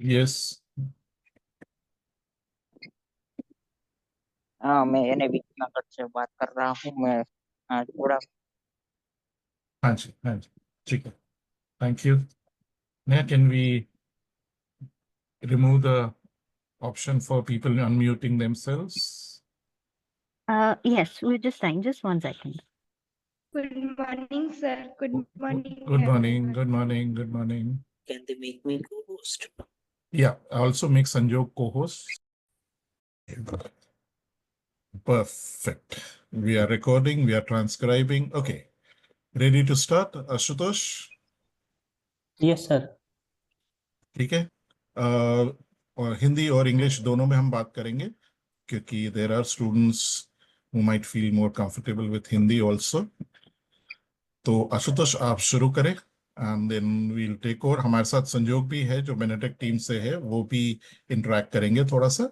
Yes. हाँ, मैं एने विजयनगर से बात कर रहा हूँ। मैं थोड़ा हाँ जी, हाँ जी, ठीक है। Thank you. Now, can we remove the option for people unmuting themselves? Yes, we're just trying. Just 1 second. Good morning, sir. Good morning, Good morning, everyone. good morning, good morning. can they make me co-host? Yeah, I also make Sanjog co-host. Perfect. We are recording, we are transcribing. Okay. Ready to start, Ashutosh? Yes sir. ठीक है। और हिंदी और English दोनों में हम बात करेंगे, क्योंकि there are students who might feel more comfortable with Hindi also. तो आशुतोष आप शुरू करें and then we'll take over. हमारे साथ संजोग भी है जो बेनेटेक टीम से है, वो भी इंटरेक्ट करेंगे थोड़ा सा।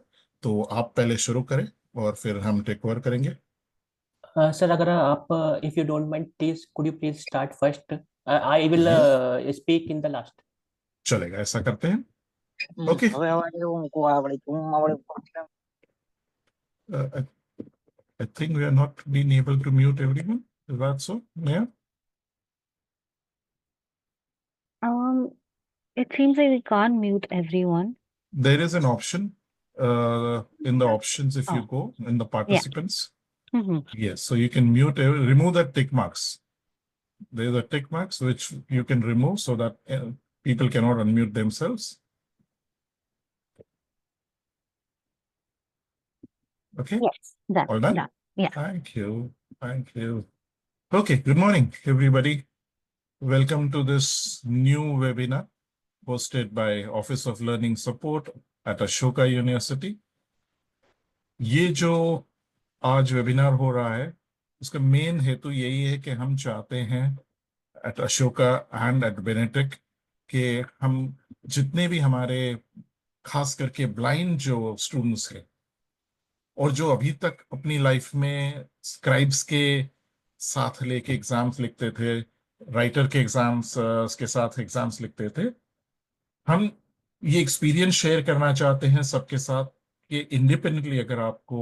तो आप पहले शुरू करें और फिर हम टेक ओवर करेंगे। सर अगर आप if you don't mind please could you please start first, I will speak in the last. चलेगा, ऐसा करते हैं। ओके। હવે અવાજ હું આવડે હું આવડે I think we are not being able to mute everyone. Is that so? Yeah. It seems like we can't mute everyone. There is an option in the options if you Oh. go in the participants. Mm-hmm. Yes, so you can mute, remove the tick marks. There's a tick marks which you can remove so that people cannot unmute themselves. Okay. Yes, done. All done? Done. Yeah. Thank you. Thank you. Okay. Good morning, everybody. Welcome to this new webinar hosted by Office of Learning Support at Ashoka University. ये जो आज webinar हो रहा है, उसका main हेतु यही है कि हम चाहते हैं एट अशोका एंड एट बेनेटेक कि हम जितने भी हमारे खास करके ब्लाइंड जो स्टूडेंट्स हैं और जो अभी तक अपनी लाइफ में स्क्राइब्स के साथ लेके एग्जाम्स लिखते थे, राइटर के एग्जाम्स के साथ एग्जाम्स लिखते थे, हम ये एक्सपीरियंस शेयर करना चाहते हैं सबके साथ कि इंडिपेंडेंटली अगर आपको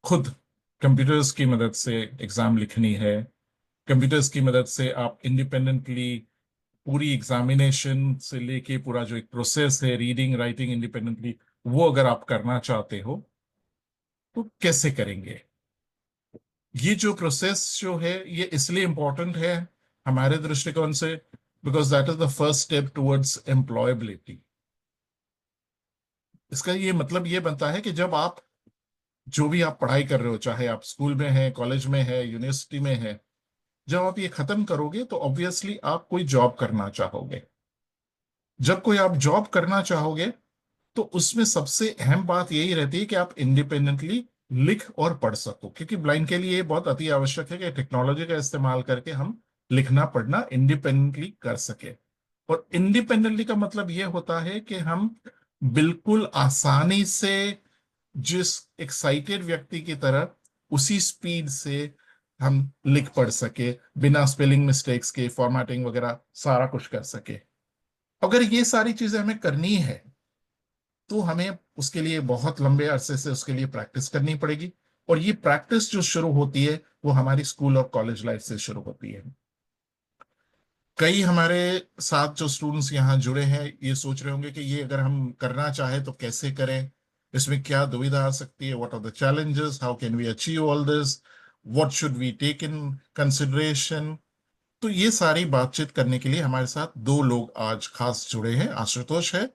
खुद कंप्यूटर्स की मदद से एग्जाम लिखनी है, कंप्यूटर्स की मदद से आप इंडिपेंडेंटली पूरी एग्जामिनेशन से लेके पूरा जो एक प्रोसेस है रीडिंग राइटिंग इंडिपेंडेंटली, वो अगर आप करना चाहते हो तो कैसे करेंगे। ये जो प्रोसेस जो है ये इसलिए इंपॉर्टेंट है हमारे दृष्टिकोण से because that is the first step towards employability. इसका ये मतलब ये बनता है कि जब आप जो भी आप पढ़ाई कर रहे हो, चाहे आप स्कूल में है, कॉलेज में है, यूनिवर्सिटी में है, जब आप ये खत्म करोगे तो ऑब्वियसली आप कोई जॉब करना चाहोगे। जब कोई आप जॉब करना चाहोगे तो उसमें सबसे अहम बात यही रहती है कि आप इंडिपेंडेंटली लिख और पढ़ सको, क्योंकि ब्लाइंड के लिए बहुत अति आवश्यक है कि टेक्नोलॉजी का इस्तेमाल करके हम लिखना पढ़ना इंडिपेंडेंटली कर सके। और इंडिपेंडेंटली का मतलब यह होता है कि हम बिल्कुल आसानी से जिस एक्साइटेड व्यक्ति की तरह उसी स्पीड से हम लिख पढ़ सके, बिना स्पेलिंग मिस्टेक्स के, फॉर्मेटिंग वगैरह सारा कुछ कर सके। अगर ये सारी चीजें हमें करनी है तो हमें उसके लिए बहुत लंबे अरसे से उसके लिए प्रैक्टिस करनी पड़ेगी। और ये प्रैक्टिस जो शुरू होती है वो हमारी स्कूल और कॉलेज लाइफ से शुरू होती है। कई हमारे साथ जो स्टूडेंट्स यहाँ जुड़े हैं ये सोच रहे होंगे कि ये अगर हम करना चाहे तो कैसे करें, इसमें क्या दुविधा आ सकती है, what are the challenges, how can we achieve all this, what should we take in consideration. तो ये सारी बातचीत करने के लिए हमारे साथ दो लोग आज खास जुड़े हैं। आशुतोष है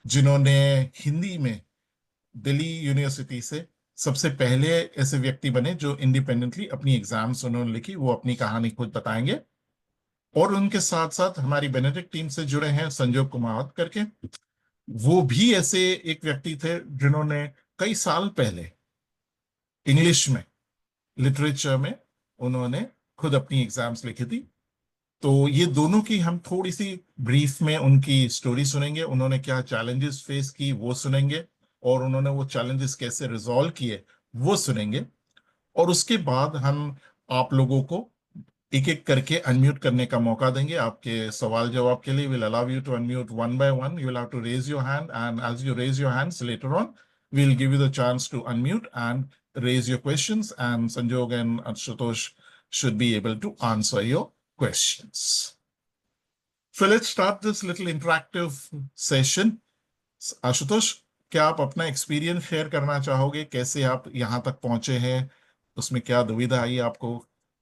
जिन्होंने हिंदी में दिल्ली यूनिवर्सिटी से सबसे पहले ऐसे व्यक्ति बने जो इंडिपेंडेंटली अपनी एग्जाम्स उन्होंने लिखी, वो अपनी कहानी खुद बताएंगे। और उनके साथ साथ हमारी बेनेटेक टीम से जुड़े हैं संजोग कुमावत करके, वो भी ऐसे एक व्यक्ति थे जिन्होंने कई साल पहले इंग्लिश में लिटरेचर में उन्होंने खुद अपनी एग्जाम्स लिखी थी। तो ये दोनों की हम थोड़ी सी ब्रीफ में उनकी स्टोरी सुनेंगे, उन्होंने क्या चैलेंजेस फेस की वो सुनेंगे और उन्होंने वो चैलेंजेस कैसे रिजॉल्व किए वो सुनेंगे। और उसके बाद हम आप लोगों को एक एक करके अनम्यूट करने का मौका देंगे आपके सवाल जवाब के लिए. Will allow you to unmute one by one. You will have to raise your hand, and as you raise your hands later on, we'll give you the chance to unmute and raise your questions, and Sanjog and Ashutosh should be able to answer your questions. So let's start this little interactive session. Ashutosh, क्या आप अपना experience share करना चाहोगे? कैसे आप यहाँ तक पहुंचे हैं, उसमें क्या दुविधा आई आपको,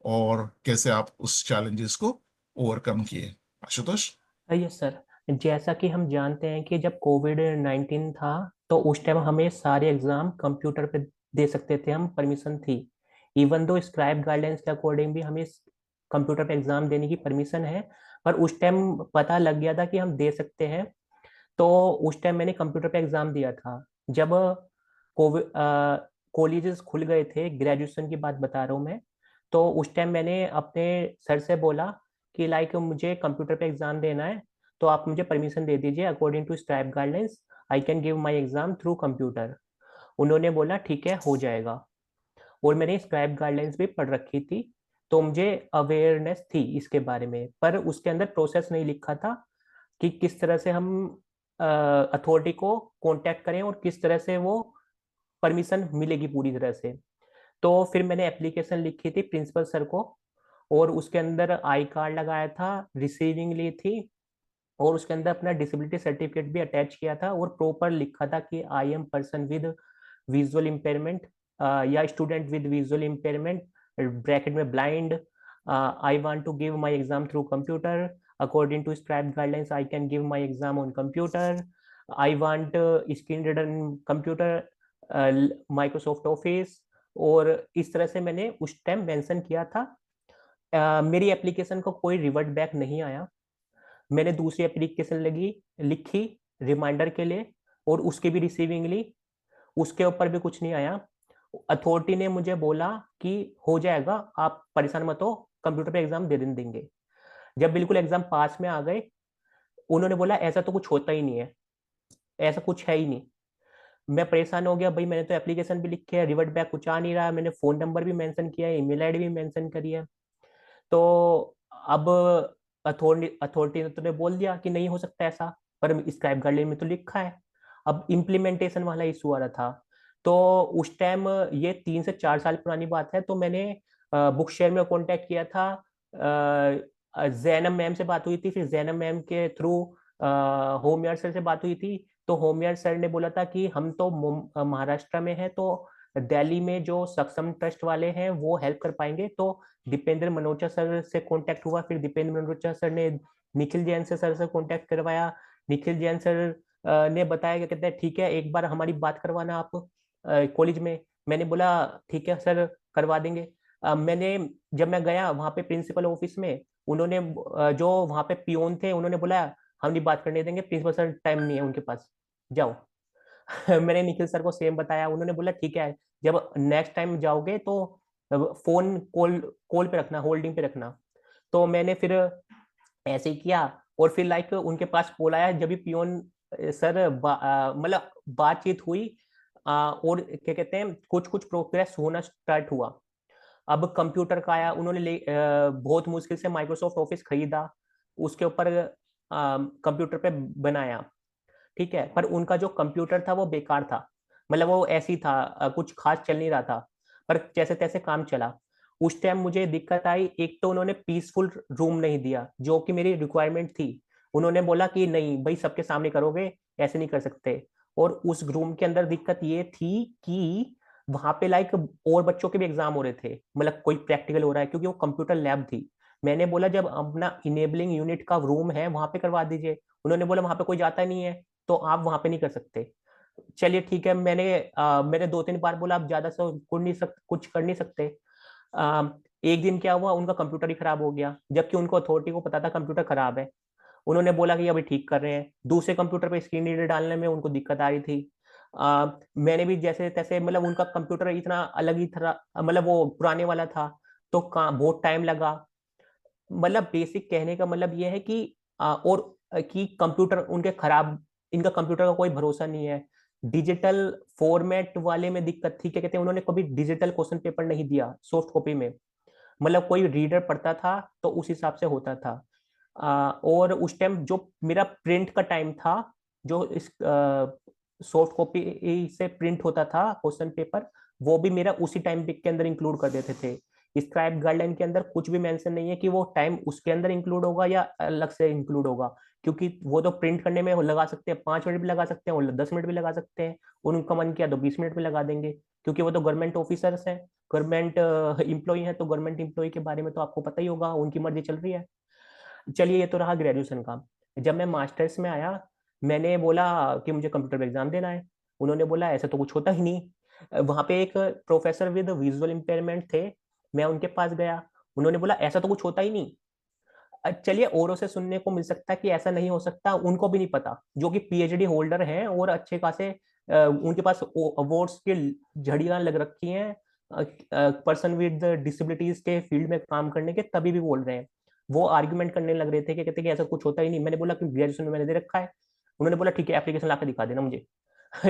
और कैसे आप उस चैलेंजेस को ओवरकम किए? आशुतोष. यस सर, जैसा कि हम जानते हैं कि जब कोविड-19 था तो उस टाइम हमें सारे एग्जाम कंप्यूटर पे दे सकते थे, हम परमिशन थी. इवन दो स्क्राइब गाइडलाइंस के अकॉर्डिंग भी हमें कंप्यूटर पे एग्जाम देने की परमिशन है, पर उस टाइम पता लग गया था कि हम दे सकते हैं. तो उस टाइम मैंने कंप्यूटर पे एग्जाम दिया था. जब कोविड कॉलेजेस खुल गए थे, ग्रेजुएशन की बात बता रहा हूँ मैं, तो उस टाइम मैंने अपने सर से बोला कि लाइक मुझे कंप्यूटर पे एग्जाम देना है, तो आप मुझे परमिशन दे दीजिए. According to scribe guidelines I can give my exam through computer. उन्होंने बोला ठीक है, हो जाएगा. और मैंने स्क्राइब गाइडलाइंस भी पढ़ रखी थी, तो मुझे अवेयरनेस थी इसके बारे में, पर उसके अंदर प्रोसेस नहीं लिखा था कि किस तरह से हम अथॉरिटी को कांटेक्ट करें और किस तरह से वो परमिशन मिलेगी पूरी तरह से. तो फिर मैंने एप्लीकेशन लिखी थी प्रिंसिपल सर को, और उसके अंदर आई कार्ड लगाया था, रिसीविंग ली थी, और उसके अंदर अपना डिसेबिलिटी सर्टिफिकेट भी अटैच किया था, और प्रॉपर लिखा था कि I am person with visual impairment या student with visual impairment, bracket में blind, I want to give my exam through computer. According to scribe guidelines I can give my exam on computer. I want screen reader in computer, Microsoft office. और इस तरह से मैंने उस time mention किया था. मेरी एप्लीकेशन को कोई रिवर्ट बैक नहीं आया. मैंने दूसरी एप्लीकेशन लिखी रिमाइंडर के लिए, और उसकी भी रिसीविंग ली, उसके ऊपर भी कुछ नहीं आया. अथॉरिटी ने मुझे बोला कि हो जाएगा, आप परेशान मत हो, कंप्यूटर पे एग्जाम दे देंगे. जब बिल्कुल एग्जाम पास में आ गए, उन्होंने बोला ऐसा तो कुछ होता ही नहीं है, ऐसा कुछ है ही नहीं. मैं परेशान हो गया, भाई मैंने तो एप्लीकेशन भी लिखी है, रिवर्ट बैक कुछ आ नहीं रहा, मैंने फोन नंबर भी मेंशन किया है, ईमेल आईडी भी मेंशन करी है. तो अब अथॉरिटी ने तो बोल दिया कि नहीं हो सकता ऐसा, पर स्क्राइब गाइडलाइन में तो लिखा है. अब इम्प्लीमेंटेशन वाला इशू आ रहा था. तो उस टाइम, ये 3 से 4 साल पुरानी बात है, तो मैंने बुक शेयर में कांटेक्ट किया था. जैनम मैम से बात हुई थी, फिर जैनम मैम के थ्रू होमयार सर से बात हुई थी. तो होमयार सर ने बोला था कि हम तो महाराष्ट्र में है, तो दिल्ली में जो सक्षम ट्रस्ट वाले हैं वो हेल्प कर पाएंगे. तो दीपेंद्र मनोचा सर से कांटेक्ट हुआ, फिर दीपेंद्र मनोचा सर ने निखिल जैन से सर से कांटेक्ट करवाया. निखिल जैन सर ने बताया कि कहते हैं ठीक है, एक बार हमारी बात करवाना आप कॉलेज में. मैंने बोला ठीक है सर, करवा देंगे. जब मैं गया वहाँ पे प्रिंसिपल ऑफिस में, उन्होंने जो वहाँ पे पियोन थे, उन्होंने बोला हम नहीं बात करने देंगे, प्रिंसिपल सर टाइम नहीं है उनके पास, जाओ. मैंने निखिल सर को सेम बताया, उन्होंने बोला ठीक है, जब नेक्स्ट टाइम जाओगे तो फोन कॉल कॉल पे रखना, होल्डिंग पे रखना. तो मैंने फिर ऐसे ही किया, और फिर लाइक उनके पास कॉल आया जब भी पियोन सर मतलब बातचीत हुई. और क्या कहते हैं, कुछ कुछ प्रोग्रेस होना स्टार्ट हुआ. अब कंप्यूटर का आया, उन्होंने बहुत मुश्किल से माइक्रोसॉफ्ट ऑफिस खरीदा, उसके ऊपर कंप्यूटर पे बनाया. ठीक है, पर उनका जो कंप्यूटर था वो बेकार था, मतलब वो ऐसी था, कुछ खास चल नहीं रहा था, पर जैसे तैसे काम चला. उस टाइम मुझे दिक्कत आई, एक तो उन्होंने पीसफुल रूम नहीं दिया जो कि मेरी रिक्वायरमेंट थी. उन्होंने बोला कि नहीं भाई, सबके सामने करोगे, ऐसे नहीं कर सकते. और उस रूम के अंदर दिक्कत ये थी कि वहां पे लाइक और बच्चों के भी एग्जाम हो रहे थे, मतलब कोई प्रैक्टिकल हो रहा है, क्योंकि वो कंप्यूटर लैब थी. मैंने बोला जब अपना इनेबलिंग यूनिट का रूम है वहां पे करवा दीजिए. उन्होंने बोला वहां पे कोई जाता नहीं है, तो आप वहां पे नहीं कर सकते. चलिए ठीक है, मैंने 2-3 बार बोला, आप ज्यादा से कुछ कर नहीं सकते. एक दिन क्या हुआ, उनका कंप्यूटर ही खराब हो गया, जबकि उनको अथॉरिटी को पता था कंप्यूटर खराब है. उन्होंने बोला कि अभी ठीक कर रहे हैं. दूसरे कंप्यूटर पे स्क्रीन रीडर डालने में उनको दिक्कत आ रही थी. मैंने भी जैसे तैसे, मतलब उनका कंप्यूटर इतना अलग ही था, मतलब वो पुराने वाला था, तो बहुत टाइम लगा. मतलब बेसिक कहने का मतलब ये है कि कि कंप्यूटर उनके खराब, इनका कंप्यूटर का कोई भरोसा नहीं है. डिजिटल फॉर्मेट वाले में दिक्कत थी, क्या कहते हैं, उन्होंने कभी डिजिटल क्वेश्चन पेपर नहीं दिया सॉफ्ट कॉपी में. मतलब कोई रीडर पढ़ता था तो उस हिसाब से होता था। और उस टाइम जो मेरा प्रिंट का टाइम था, जो इस सॉफ्ट कॉपी से प्रिंट होता था क्वेश्चन पेपर, वो भी मेरा उसी टाइम के अंदर इंक्लूड कर देते थे। स्क्राइब गाइडलाइन के अंदर कुछ भी मेंशन नहीं है कि वो टाइम उसके अंदर इंक्लूड होगा या अलग से इंक्लूड होगा, क्योंकि वो तो प्रिंट करने में लगा सकते हैं, 5 मिनट भी लगा सकते हैं और 10 मिनट भी लगा सकते हैं, उनका मन किया तो 20 मिनट भी लगा देंगे, क्योंकि वो तो गवर्नमेंट ऑफिसर्स हैं, गवर्नमेंट एम्प्लॉय हैं, तो गवर्नमेंट एम्प्लॉय के बारे में तो आपको पता ही होगा, उनकी मर्जी चल रही है। चलिए, ये तो रहा ग्रेजुएशन का। जब मैं मास्टर्स में आया, मैंने बोला कि मुझे कंप्यूटर एग्जाम देना है। उन्होंने बोला ऐसा तो कुछ होता ही नहीं। वहां पे एक प्रोफेसर विद विजुअल इम्पेयरमेंट थे, मैं उनके पास गया, उन्होंने बोला ऐसा तो कुछ होता ही नहीं। चलिए, औरों से सुनने को मिल सकता है कि ऐसा नहीं हो सकता, उनको भी नहीं पता, जो कि पीएचडी होल्डर हैं और अच्छे खासे उनके पास अवार्ड्स की झड़ियां लग रखी हैं, पर्सन विद डिसेबिलिटीज के फील्ड में काम करने के, तभी भी बोल रहे हैं। वो आर्ग्यूमेंट करने लग रहे थे कि कहते कि ऐसा कुछ होता ही नहीं। मैंने बोला कि ग्रेजुएशन में मैंने दे रखा है। उन्होंने बोला ठीक है, एप्लीकेशन लाके दिखा देना मुझे।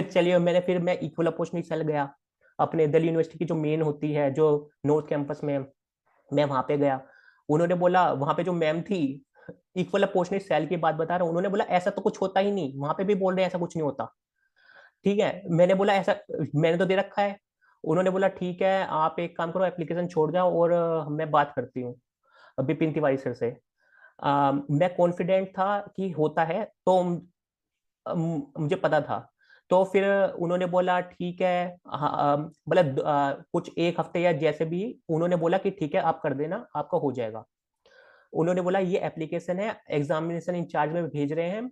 चलिए, मैं इक्वल अपॉर्चुनिटी सेल गया, अपने दिल्ली यूनिवर्सिटी की जो मेन होती है, जो नॉर्थ कैंपस में, मैं वहां पे गया। उन्होंने बोला, वहां पे जो मैम थी, इक्वल अपॉर्चुनिटी सेल की बात बता रहा हूँ, उन्होंने बोला ऐसा तो कुछ होता ही नहीं, वहां पे भी बोल रहे हैं ऐसा कुछ नहीं होता। ठीक है, मैंने बोला ऐसा मैंने तो दे रखा है। उन्होंने बोला ठीक है, आप एक काम करो, एप्लीकेशन छोड़ जाओ और मैं बात करती हूँ विपिन तिवारी सर से। मैं कॉन्फिडेंट था कि होता है, तो मुझे पता था। तो फिर उन्होंने बोला ठीक है, मतलब कुछ एक हफ्ते या जैसे भी, उन्होंने बोला कि ठीक है आप कर देना, आपका हो जाएगा। उन्होंने बोला ये एप्लीकेशन है, एग्जामिनेशन इंचार्ज में भेज रहे हैं,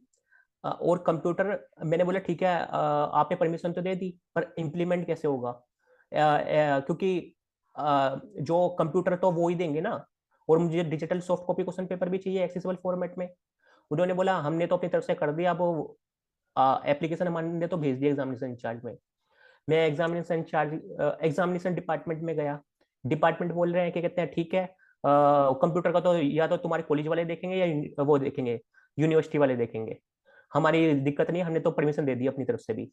और कंप्यूटर। मैंने बोला ठीक है, आपने परमिशन तो दे दी, पर इम्प्लीमेंट कैसे होगा? क्योंकि जो कंप्यूटर तो वो ही देंगे ना, और मुझे digital soft copy question paper भी चाहिए एक्सेसिबल फॉर्मेट में। उन्होंने बोला हमने तो अपनी तरफ से कर दिया, अब एप्लीकेशन हमने तो भेज दिया एग्जामिनेशन इंचार्ज में। मैं एग्जामिनेशन डिपार्टमेंट में गया। डिपार्टमेंट बोल रहे हैं कि कहते हैं ठीक है, कंप्यूटर का तो या तो तुम्हारे कॉलेज वाले देखेंगे या वो देखेंगे, यूनिवर्सिटी वाले देखेंगे, हमारी दिक्कत नहीं, हमने तो परमिशन दे दी अपनी तरफ से भी।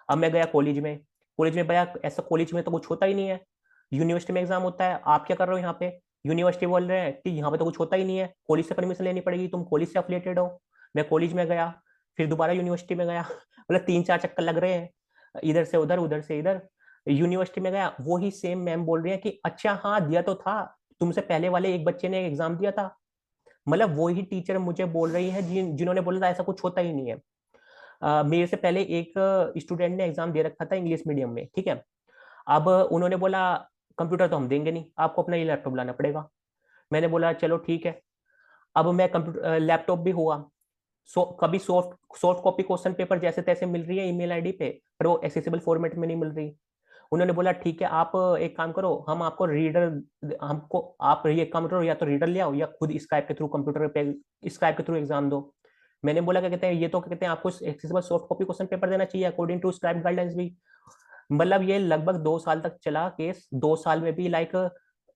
अब मैं गया कॉलेज में। कॉलेज में भैया ऐसा कॉलेज में तो कुछ होता ही नहीं है, यूनिवर्सिटी में एग्जाम होता है, आप क्या कर रहे हो यहाँ पे? यूनिवर्सिटी बोल रहे हैं कि यहाँ पे तो कुछ होता ही नहीं है, कॉलेज से परमिशन लेनी पड़ेगी, तुम कॉलेज से अफिलिएटेड हो। मैं कॉलेज में गया, फिर दोबारा यूनिवर्सिटी में गया, मतलब 3-4 चक्कर लग रहे हैं, इधर से उधर, उधर से इधर। यूनिवर्सिटी में गया, वो ही सेम मैम बोल रही है कि अच्छा हाँ दिया तो था, तुमसे पहले वाले एक बच्चे ने एग्जाम दिया था। मतलब वो ही टीचर मुझे बोल रही है जिन्होंने बोला था ऐसा कुछ होता ही नहीं है। मेरे से पहले एक स्टूडेंट ने एग्जाम दे रखा था इंग्लिश मीडियम में, ठीक है। अब उन्होंने बोला कंप्यूटर तो हम देंगे नहीं, आपको अपना ये लैपटॉप लाना पड़ेगा। मैंने बोला चलो ठीक है। अब मैं कंप्यूटर लैपटॉप भी हुआ, कभी soft soft copy question paper जैसे तैसे मिल रही है ईमेल आईडी पे, पर वो एक्सेसिबल फॉर्मेट में नहीं मिल रही। उन्होंने बोला ठीक है, आप एक काम करो, हम आपको रीडर, हमको आप ये काम करो, या तो रीडर ले आओ या खुद स्काइप के थ्रू कंप्यूटर पे स्काइप के थ्रू एग्जाम दो। मैंने बोला क्या कहते हैं, ये तो क्या कहते हैं आपको accessible soft copy question paper देना चाहिए अकॉर्डिंग टू स्क्राइब गाइडलाइंस भी। मतलब ये लगभग 2 साल तक चला केस। 2 साल में भी लाइक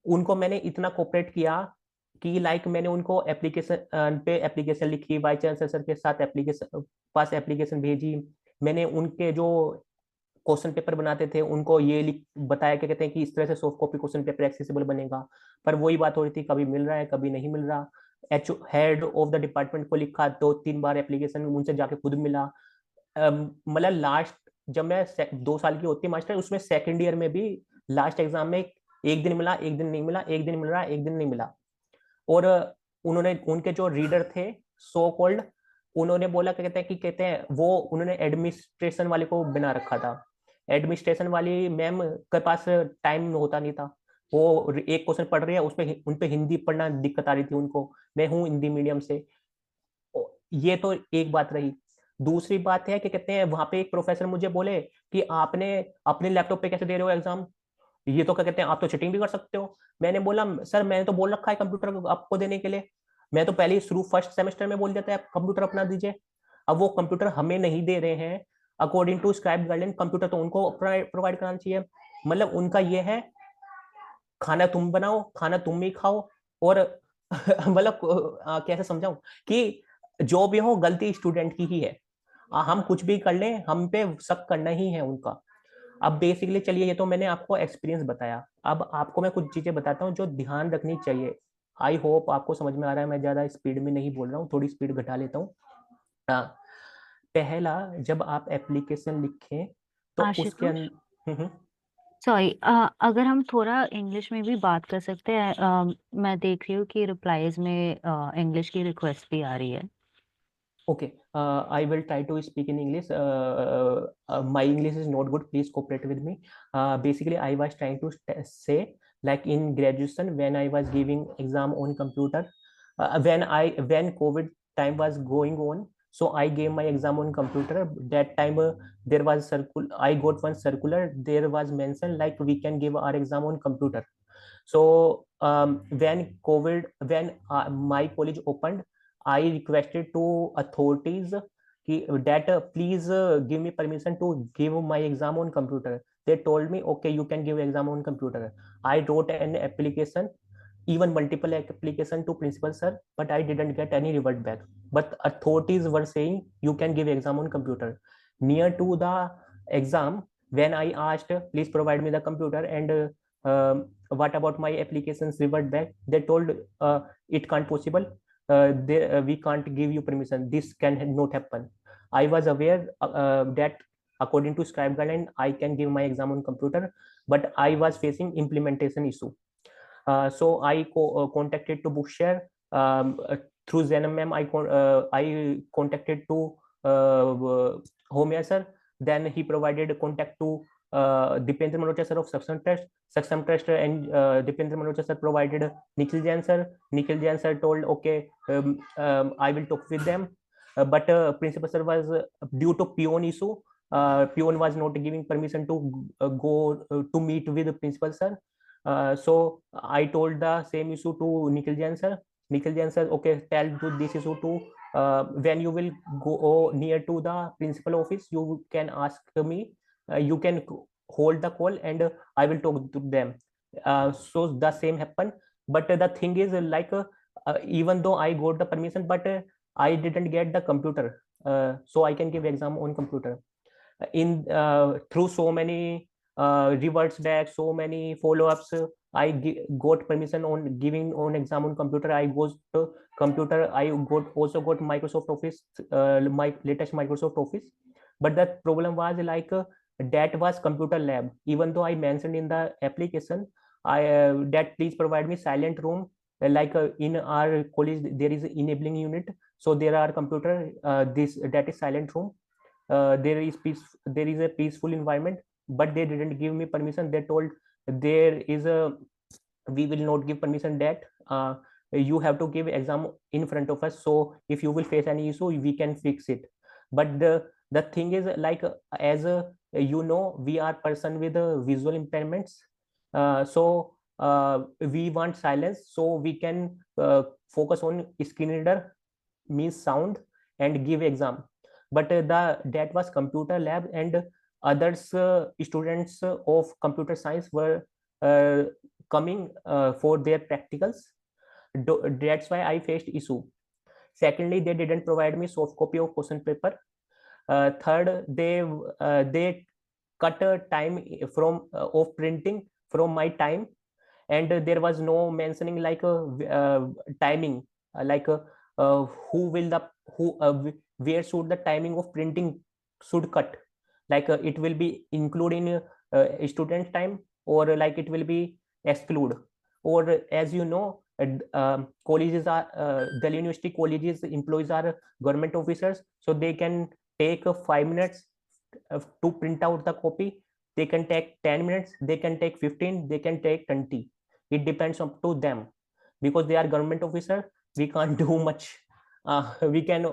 उनको मैंने इतना कोऑपरेट किया कि लाइक मैंने उनको एप्लीकेशन पे एप्लीकेशन लिखी, वाइस चांसलर सर के साथ एप्लीकेशन पास एप्लीकेशन भेजी। मैंने उनके जो क्वेश्चन पेपर बनाते थे उनको ये लिख बताया, क्या कहते हैं कि इस तरह से soft copy question paper accessible बनेगा। पर वही बात हो रही थी, कभी मिल रहा है कभी नहीं मिल रहा। हेड ऑफ द डिपार्टमेंट को लिखा 2-3 बार एप्लीकेशन, उनसे जाके खुद मिला। मतलब लास्ट, जब मैं 2 साल की होती मास्टर, उसमें सेकंड ईयर में भी लास्ट एग्जाम में एक दिन मिला, एक दिन नहीं मिला, एक दिन मिल रहा, एक दिन नहीं मिला। और उन्होंने उनके जो रीडर थे सो कॉल्ड, उन्होंने बोला क्या कहते हैं कि कहते हैं वो उन्होंने एडमिनिस्ट्रेशन वाले को बना रखा था। एडमिनिस्ट्रेशन वाली मैम के पास टाइम होता नहीं था, वो एक क्वेश्चन पढ़ रही है, उसमें उन पे हिंदी पढ़ना दिक्कत आ रही थी उनको। मैं हूँ हिंदी मीडियम से। ये तो एक बात रही। दूसरी बात है कि कहते हैं वहां पे एक प्रोफेसर मुझे बोले कि आपने अपने लैपटॉप पे कैसे दे रहे हो एग्जाम, ये तो क्या कहते हैं आप तो चीटिंग भी कर सकते हो। मैंने बोला सर मैंने तो बोल रखा है कंप्यूटर आपको देने के लिए, मैं तो पहले ही शुरू फर्स्ट सेमेस्टर में बोल देता है आप कंप्यूटर अपना दीजिए। अब वो कंप्यूटर हमें नहीं दे रहे हैं according to scribe guideline, computer तो उनको प्रोवाइड कराना चाहिए। मतलब उनका ये है खाना तुम बनाओ, खाना तुम ही खाओ, और मतलब कैसे समझाऊं कि जो भी हो गलती स्टूडेंट की ही है, हम कुछ भी कर लें हम पे शक करना ही है उनका। अब बेसिकली चलिए, ये तो मैंने आपको एक्सपीरियंस बताया, अब आपको मैं कुछ चीजें बताता हूँ जो ध्यान रखनी चाहिए। आई होप आपको समझ में आ रहा है, मैं ज्यादा स्पीड में नहीं बोल रहा हूँ, थोड़ी स्पीड घटा लेता हूँ। पहला, जब आप एप्लीकेशन लिखें तो उसके आशुतोष, अंदर सॉरी, अगर हम थोड़ा इंग्लिश में भी बात कर सकते हैं, मैं देख रही हूँ कि रिप्लाईज में इंग्लिश की रिक्वेस्ट भी आ रही है। Okay, I will try to speak in English. My English is not good. Please cooperate with me. Basically, I was trying to say, like in graduation, when I was giving exam on computer, when COVID time was going on, so I gave my exam on computer. That time there was I got one circular. There was mentioned like we can give our exam on computer. So when my college opened, I requested to authorities that please give me permission to give my exam on computer. They told me, okay, you can give exam on computer. I wrote an application, even multiple application to principal sir, but I didn't get any revert back. But authorities were saying you can give exam on computer. Near to the exam, when I asked, please provide me the computer and what about my applications revert back, they told it can't possible. We can't give you permission. This can not happen. I was aware that according to scribe guideline, I can give my exam on computer, but I was facing implementation issue. So I contacted to Bookshare, through Zenm. I contacted to Homiyar sir. Then he provided contact to Dipendra Malhotra sir of Success Trust. Success Trust and Dipendra Malhotra sir provided Nikhil Jain sir. Nikhil Jain sir told, okay, I will talk with them. But principal sir was due to peon issue. Peon was not giving permission to go to meet with the principal sir. So I told the same issue to Nikhil Jain sir. Nikhil Jain sir, okay, tell to this issue to when you will go near to the principal office, you can ask me. You can hold the call and I will talk to them. So the same happened. But the thing is, even though I got the permission, but I didn't get the computer, so I can give exam on computer. In through so many reverts back, so many follow-ups, I got permission on giving on exam on computer. I got computer. I got also got Microsoft Office, my latest Microsoft Office. But the problem was that was computer lab. Even though I mentioned in the application, I that please provide me silent room. In our college there is enabling unit, so there are computer, this that is silent room. There is a peaceful environment, but they didn't give me permission. They told there is a we will not give permission that you have to give exam in front of us, so if you will face any issue we can fix it. But the thing is, as we are person with visual impairments, so we want silence, so we can focus on screen reader, means sound, and give exam. But that was computer lab, and others students of computer science were uh, coming for their practicals. That's why I faced issue. Secondly, they didn't provide me soft copy of question paper. Third, they cut time from of printing from my time, and there was no mentioning timing, like who will the who where should the timing of printing should cut, it will be include in student time, or it will be exclude. Or as colleges are Delhi University colleges employees are government officers, so they can take 5 minutes to print out the copy. They can take 10 minutes, they can take 15, they can take 20. It depends up to them, because they are government officer. We can't do much. We can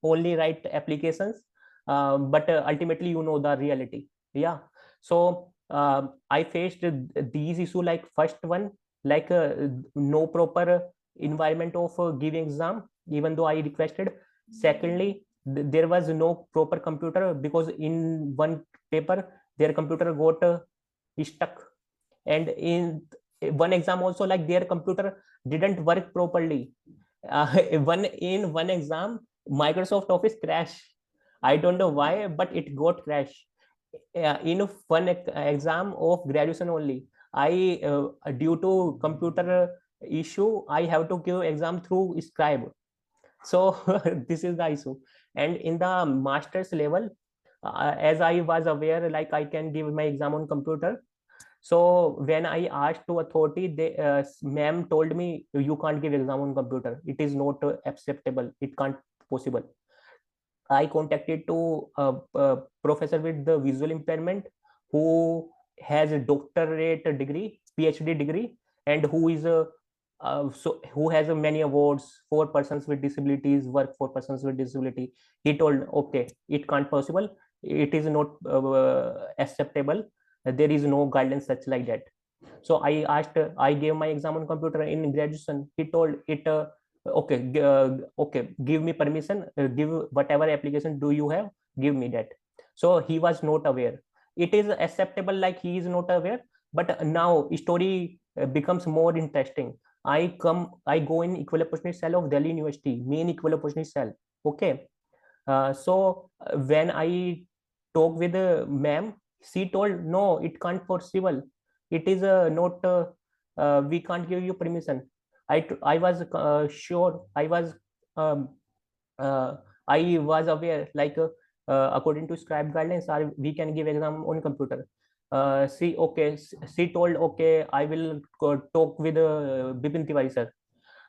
only write applications, but ultimately the reality. Yeah. So I faced these issue, like first one, no proper environment of giving exam, even though I requested. Secondly, there was no proper computer, because in one paper their computer got stuck, and in one exam also, their computer didn't work properly. One exam, Microsoft Office crashed. I don't know why, but it got crashed. in one exam of graduation only, I due to computer issue, I have to give exam through scribe. So this is the issue. And in the master's level, as I was aware, like I can give my exam on computer. So when I asked to authority, they ma'am told me you can't give exam on computer. It is not acceptable. It can't possible. I contacted to a professor with the visual impairment who has a doctorate degree, PhD degree, and who is a who has a many awards for persons with disabilities, work for persons with disability. He told, okay, it can't possible. It is not acceptable. There is no guidelines such like that. So I asked, I gave my exam on computer in graduation. He told it, okay, okay, give me permission, give whatever application do you have, give me that. So he was not aware. It is acceptable, like he is not aware. But now story becomes more interesting. I go in equal opportunity cell of Delhi University, main equal opportunity cell. Okay. So when I talk with the ma'am, she told, no, it can't possible. It is not, we can't give you permission. I was sure, um, I was aware, like according to scribe guidelines, we can give exam on computer. She told, okay, I will talk with Bipin Tiwari sir.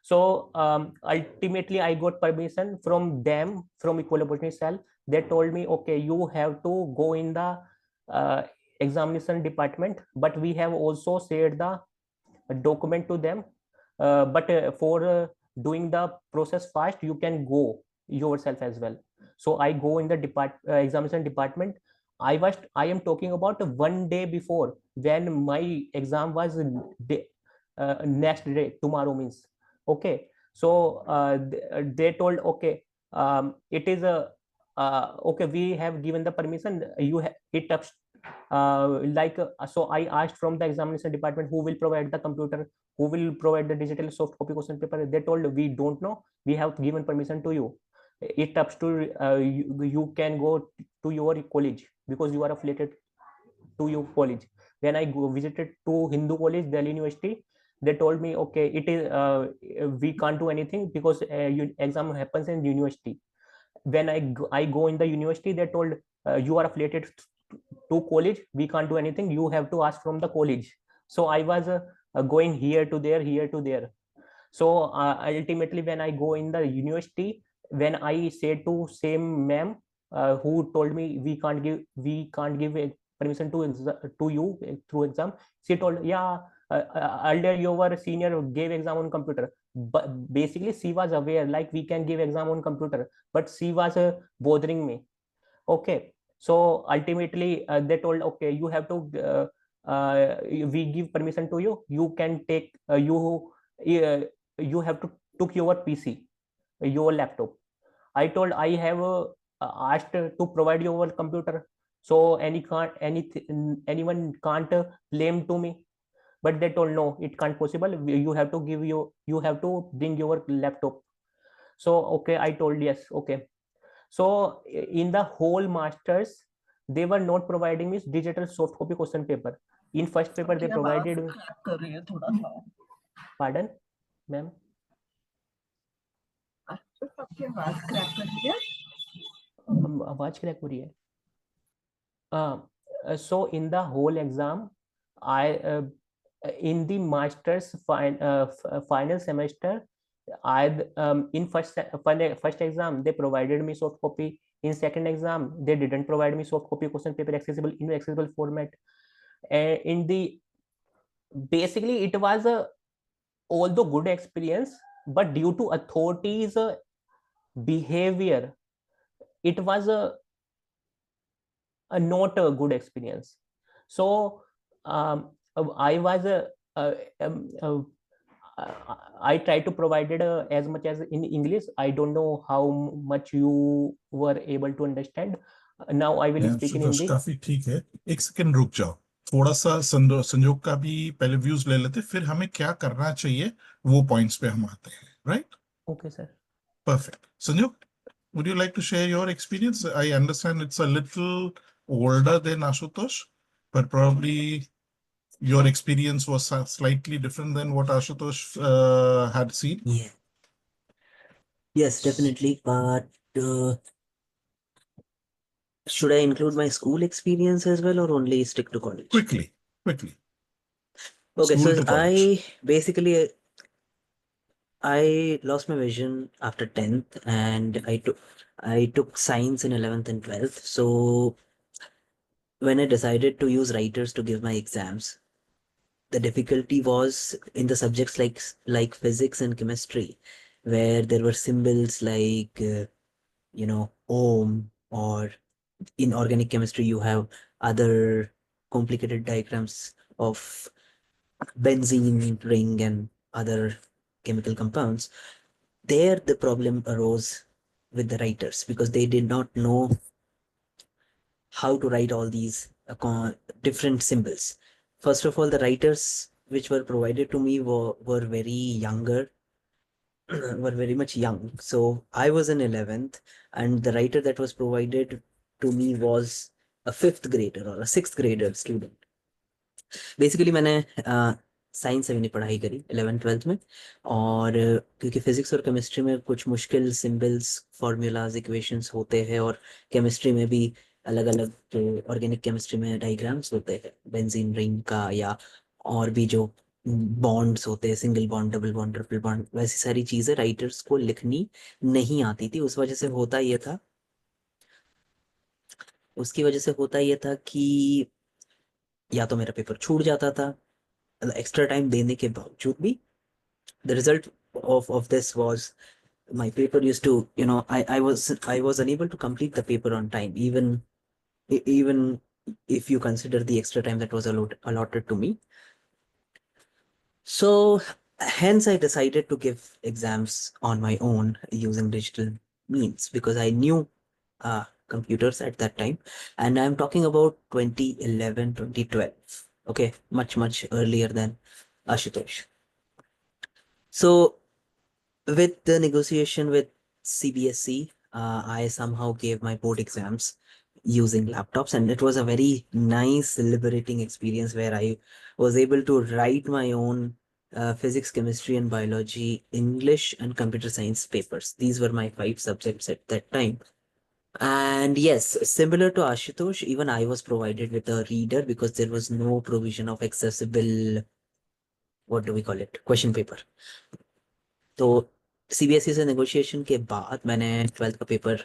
So ultimately, I got permission from them, from equal opportunity cell. They told me, okay, you have to go in the examination department, but we have also shared the document to them. But for doing the process fast, you can go yourself as well. So I go in the examination department. I am talking about 1 day before, when my exam was next day, tomorrow means. Okay. So they told, okay, it is a okay, we have given the permission, you it up so I asked from the examination department who will provide the computer, who will provide the digital soft copy question paper. They told, we don't know, we have given permission to you. It up to you can go to your college because you are affiliated to your college. When I visited to Hindu College, Delhi University, they told me, okay, it is we can't do anything because exam happens in university. When I go in the university, they told, you are affiliated to college, we can't do anything, you have to ask from the college. So I was going here to there. So ultimately, when I go in the university, when I said to same ma'am who told me we can't give a permission to you through exam, she told, yeah, earlier your senior gave exam on computer. But basically she was aware, like we can give exam on computer, but she was bothering me. Okay. So ultimately they told, okay, you have to we give permission to you, you can take you have to took your PC, your laptop. I told, I have asked to provide your computer, so anyone can't blame to me. But they told, no, it can't possible, you have to you have to bring your laptop. So okay, I told, yes, okay. So in the whole masters, they were not providing me digital soft copy question paper. In first paper they provided me. Pardon, ma'am? आवाज crack हो रही है. So in the whole exam, I in the master's final semester, I in first exam they provided me soft copy. In second exam they didn't provide me soft copy question paper accessible in accessible format. In the basically it was a although good experience, but due to authorities behavior, it was a not a good experience. So I was I try to provide it as much as in English. I don't know how much you were able to understand. Now I will speak in Hindi. काफी ठीक है. एक second रुक जाओ, थोड़ा सा संजोग का भी पहले व्यूज ले लेते, फिर हमें क्या करना चाहिए वो पॉइंट्स पे हम आते हैं. Right? Okay, sir. Perfect. Sanjog, would you like to share your experience? I understand it's a little older than Ashutosh, but probably your experience was slightly different than what Ashutosh had seen. Yeah. Yes, definitely. But should I include my school experience as well, or only stick to college? Quickly. Okay, School so to college. I lost my vision after 10th, and I took science in 11th and 12th. So when I decided to use writers to give my exams, the difficulty was in the subjects like physics and chemistry, where there were symbols like ohm, or in organic chemistry you have other complicated diagrams of benzene ring and other chemical compounds. There the problem arose with the writers because they did not know how to write all these different symbols. First of all, the writers which were provided to me were very younger, were very much young. So I was in 11th, and the writer that was provided to me was a fifth grader or a sixth grader student. Basically मैंने science से भी नहीं पढ़ाई करी 11th 12th में, और क्योंकि physics और केमिस्ट्री में कुछ मुश्किल सिंबल्स फॉर्मूलाज इक्वेशंस होते हैं, और केमिस्ट्री में भी अलग अलग जो ऑर्गेनिक केमिस्ट्री में डायग्राम्स होते हैं बेंजीन रिंग का, या और भी जो बॉन्ड्स होते हैं, single bond, double bond, triple bond, वैसी सारी चीज़ें राइटर्स को लिखनी नहीं आती थी। उस वजह से होता ये था उसकी वजह से होता ये था कि या तो मेरा पेपर छूट जाता था एक्स्ट्रा टाइम देने के बावजूद भी। The result of this was my paper used to, I was unable to complete the paper on time, even if you consider the extra time that was allotted to me. So hence I decided to give exams on my own using digital means, because I knew computers at that time, and I'm talking about 2011 2012. Okay, much earlier than Ashutosh. So with the negotiation with CBSE, I somehow gave my board exams using laptops, and it was a very nice, liberating experience where I was able to write my own physics, chemistry, and biology, English, and computer science papers. These were my 5 subjects at that time. And yes, similar to Ashutosh, even I was provided with a reader because there was no provision of accessible, what do we call it, question paper. तो CBSE से negotiation के बाद मैंने 12th का paper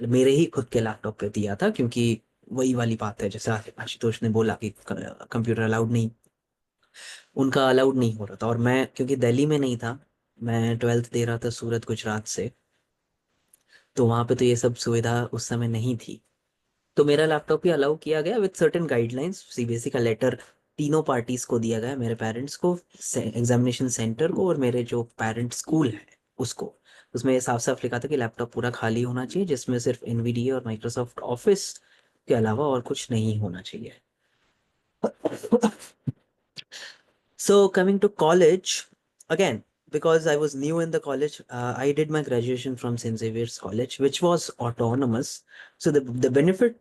मेरे ही खुद के laptop पे दिया था, क्योंकि वही वाली बात है जैसे आशुतोष ने बोला कि कंप्यूटर अलाउड नहीं, उनका अलाउड नहीं हो रहा था। और मैं क्योंकि दिल्ली में नहीं था, मैं 12th दे रहा था सूरत गुजरात से, तो वहाँ पे तो ये सब सुविधा उस समय नहीं थी। तो मेरा लैपटॉप ही अलाउ किया गया विद सर्टेन गाइडलाइंस। सीबीएसई का लेटर तीनों पार्टीज को दिया गया, मेरे पेरेंट्स को, एग्जामिनेशन सेंटर को, और मेरे जो पेरेंट स्कूल है उसको। उसमें ये साफ साफ लिखा था कि लैपटॉप पूरा खाली होना चाहिए, जिसमें सिर्फ एनवीडिए और माइक्रोसॉफ्ट ऑफिस के अलावा और कुछ नहीं होना चाहिए। So coming to college, again, because I was new in the college, I did my graduation from St. Xavier's College, which was autonomous. So the benefit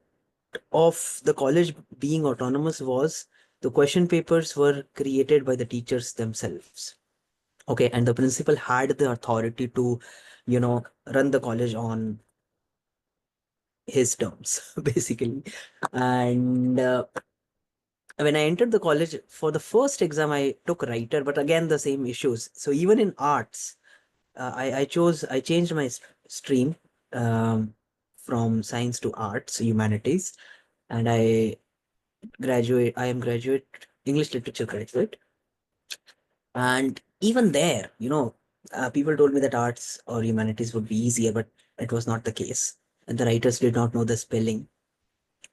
of the college being autonomous was the question papers were created by the teachers themselves. Okay, and the principal had the authority to, run the college on his terms, basically. And when I entered the college for the first exam, I took writer, but again, the same issues. So even in arts, I changed my stream from science to arts, humanities, and I am graduate English literature graduate. And even there, people told me that arts or humanities would be easier, but it was not the case. And the writers did not know the spelling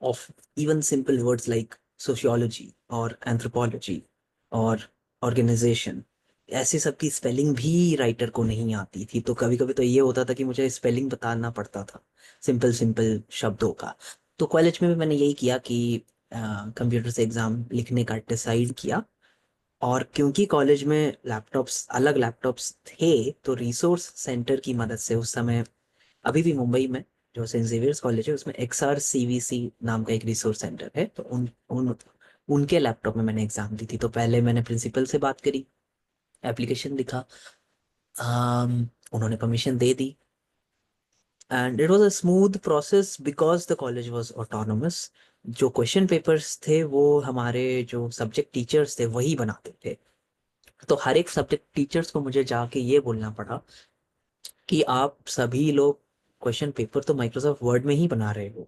of even simple words like sociology or anthropology or organization. ऐसी सब की spelling भी writer को नहीं आती थी, तो कभी कभी तो ये होता था कि मुझे स्पेलिंग बताना पड़ता था सिंपल सिंपल शब्दों का। तो कॉलेज में भी मैंने यही किया कि कंप्यूटर से एग्जाम लिखने का डिसाइड किया। और क्योंकि कॉलेज में अलग लैपटॉप्स थे, तो रिसोर्स सेंटर की मदद से उस समय, अभी भी मुंबई में जो सेंट जेवियर्स कॉलेज है उसमें XRCVC नाम का एक रिसोर्स सेंटर है, तो उनके लैपटॉप में मैंने एग्जाम दी थी। तो पहले मैंने प्रिंसिपल से बात करी, एप्लीकेशन लिखा, उन्होंने permission they the, and it was a smooth process because the college was autonomous. जो क्वेश्चन पेपर्स थे वो हमारे जो सब्जेक्ट टीचर्स थे वही बनाते थे, तो हर एक सब्जेक्ट टीचर्स को मुझे जाके ये बोलना पड़ा कि आप सभी लोग क्वेश्चन पेपर तो माइक्रोसॉफ्ट वर्ड में ही बना रहे हो,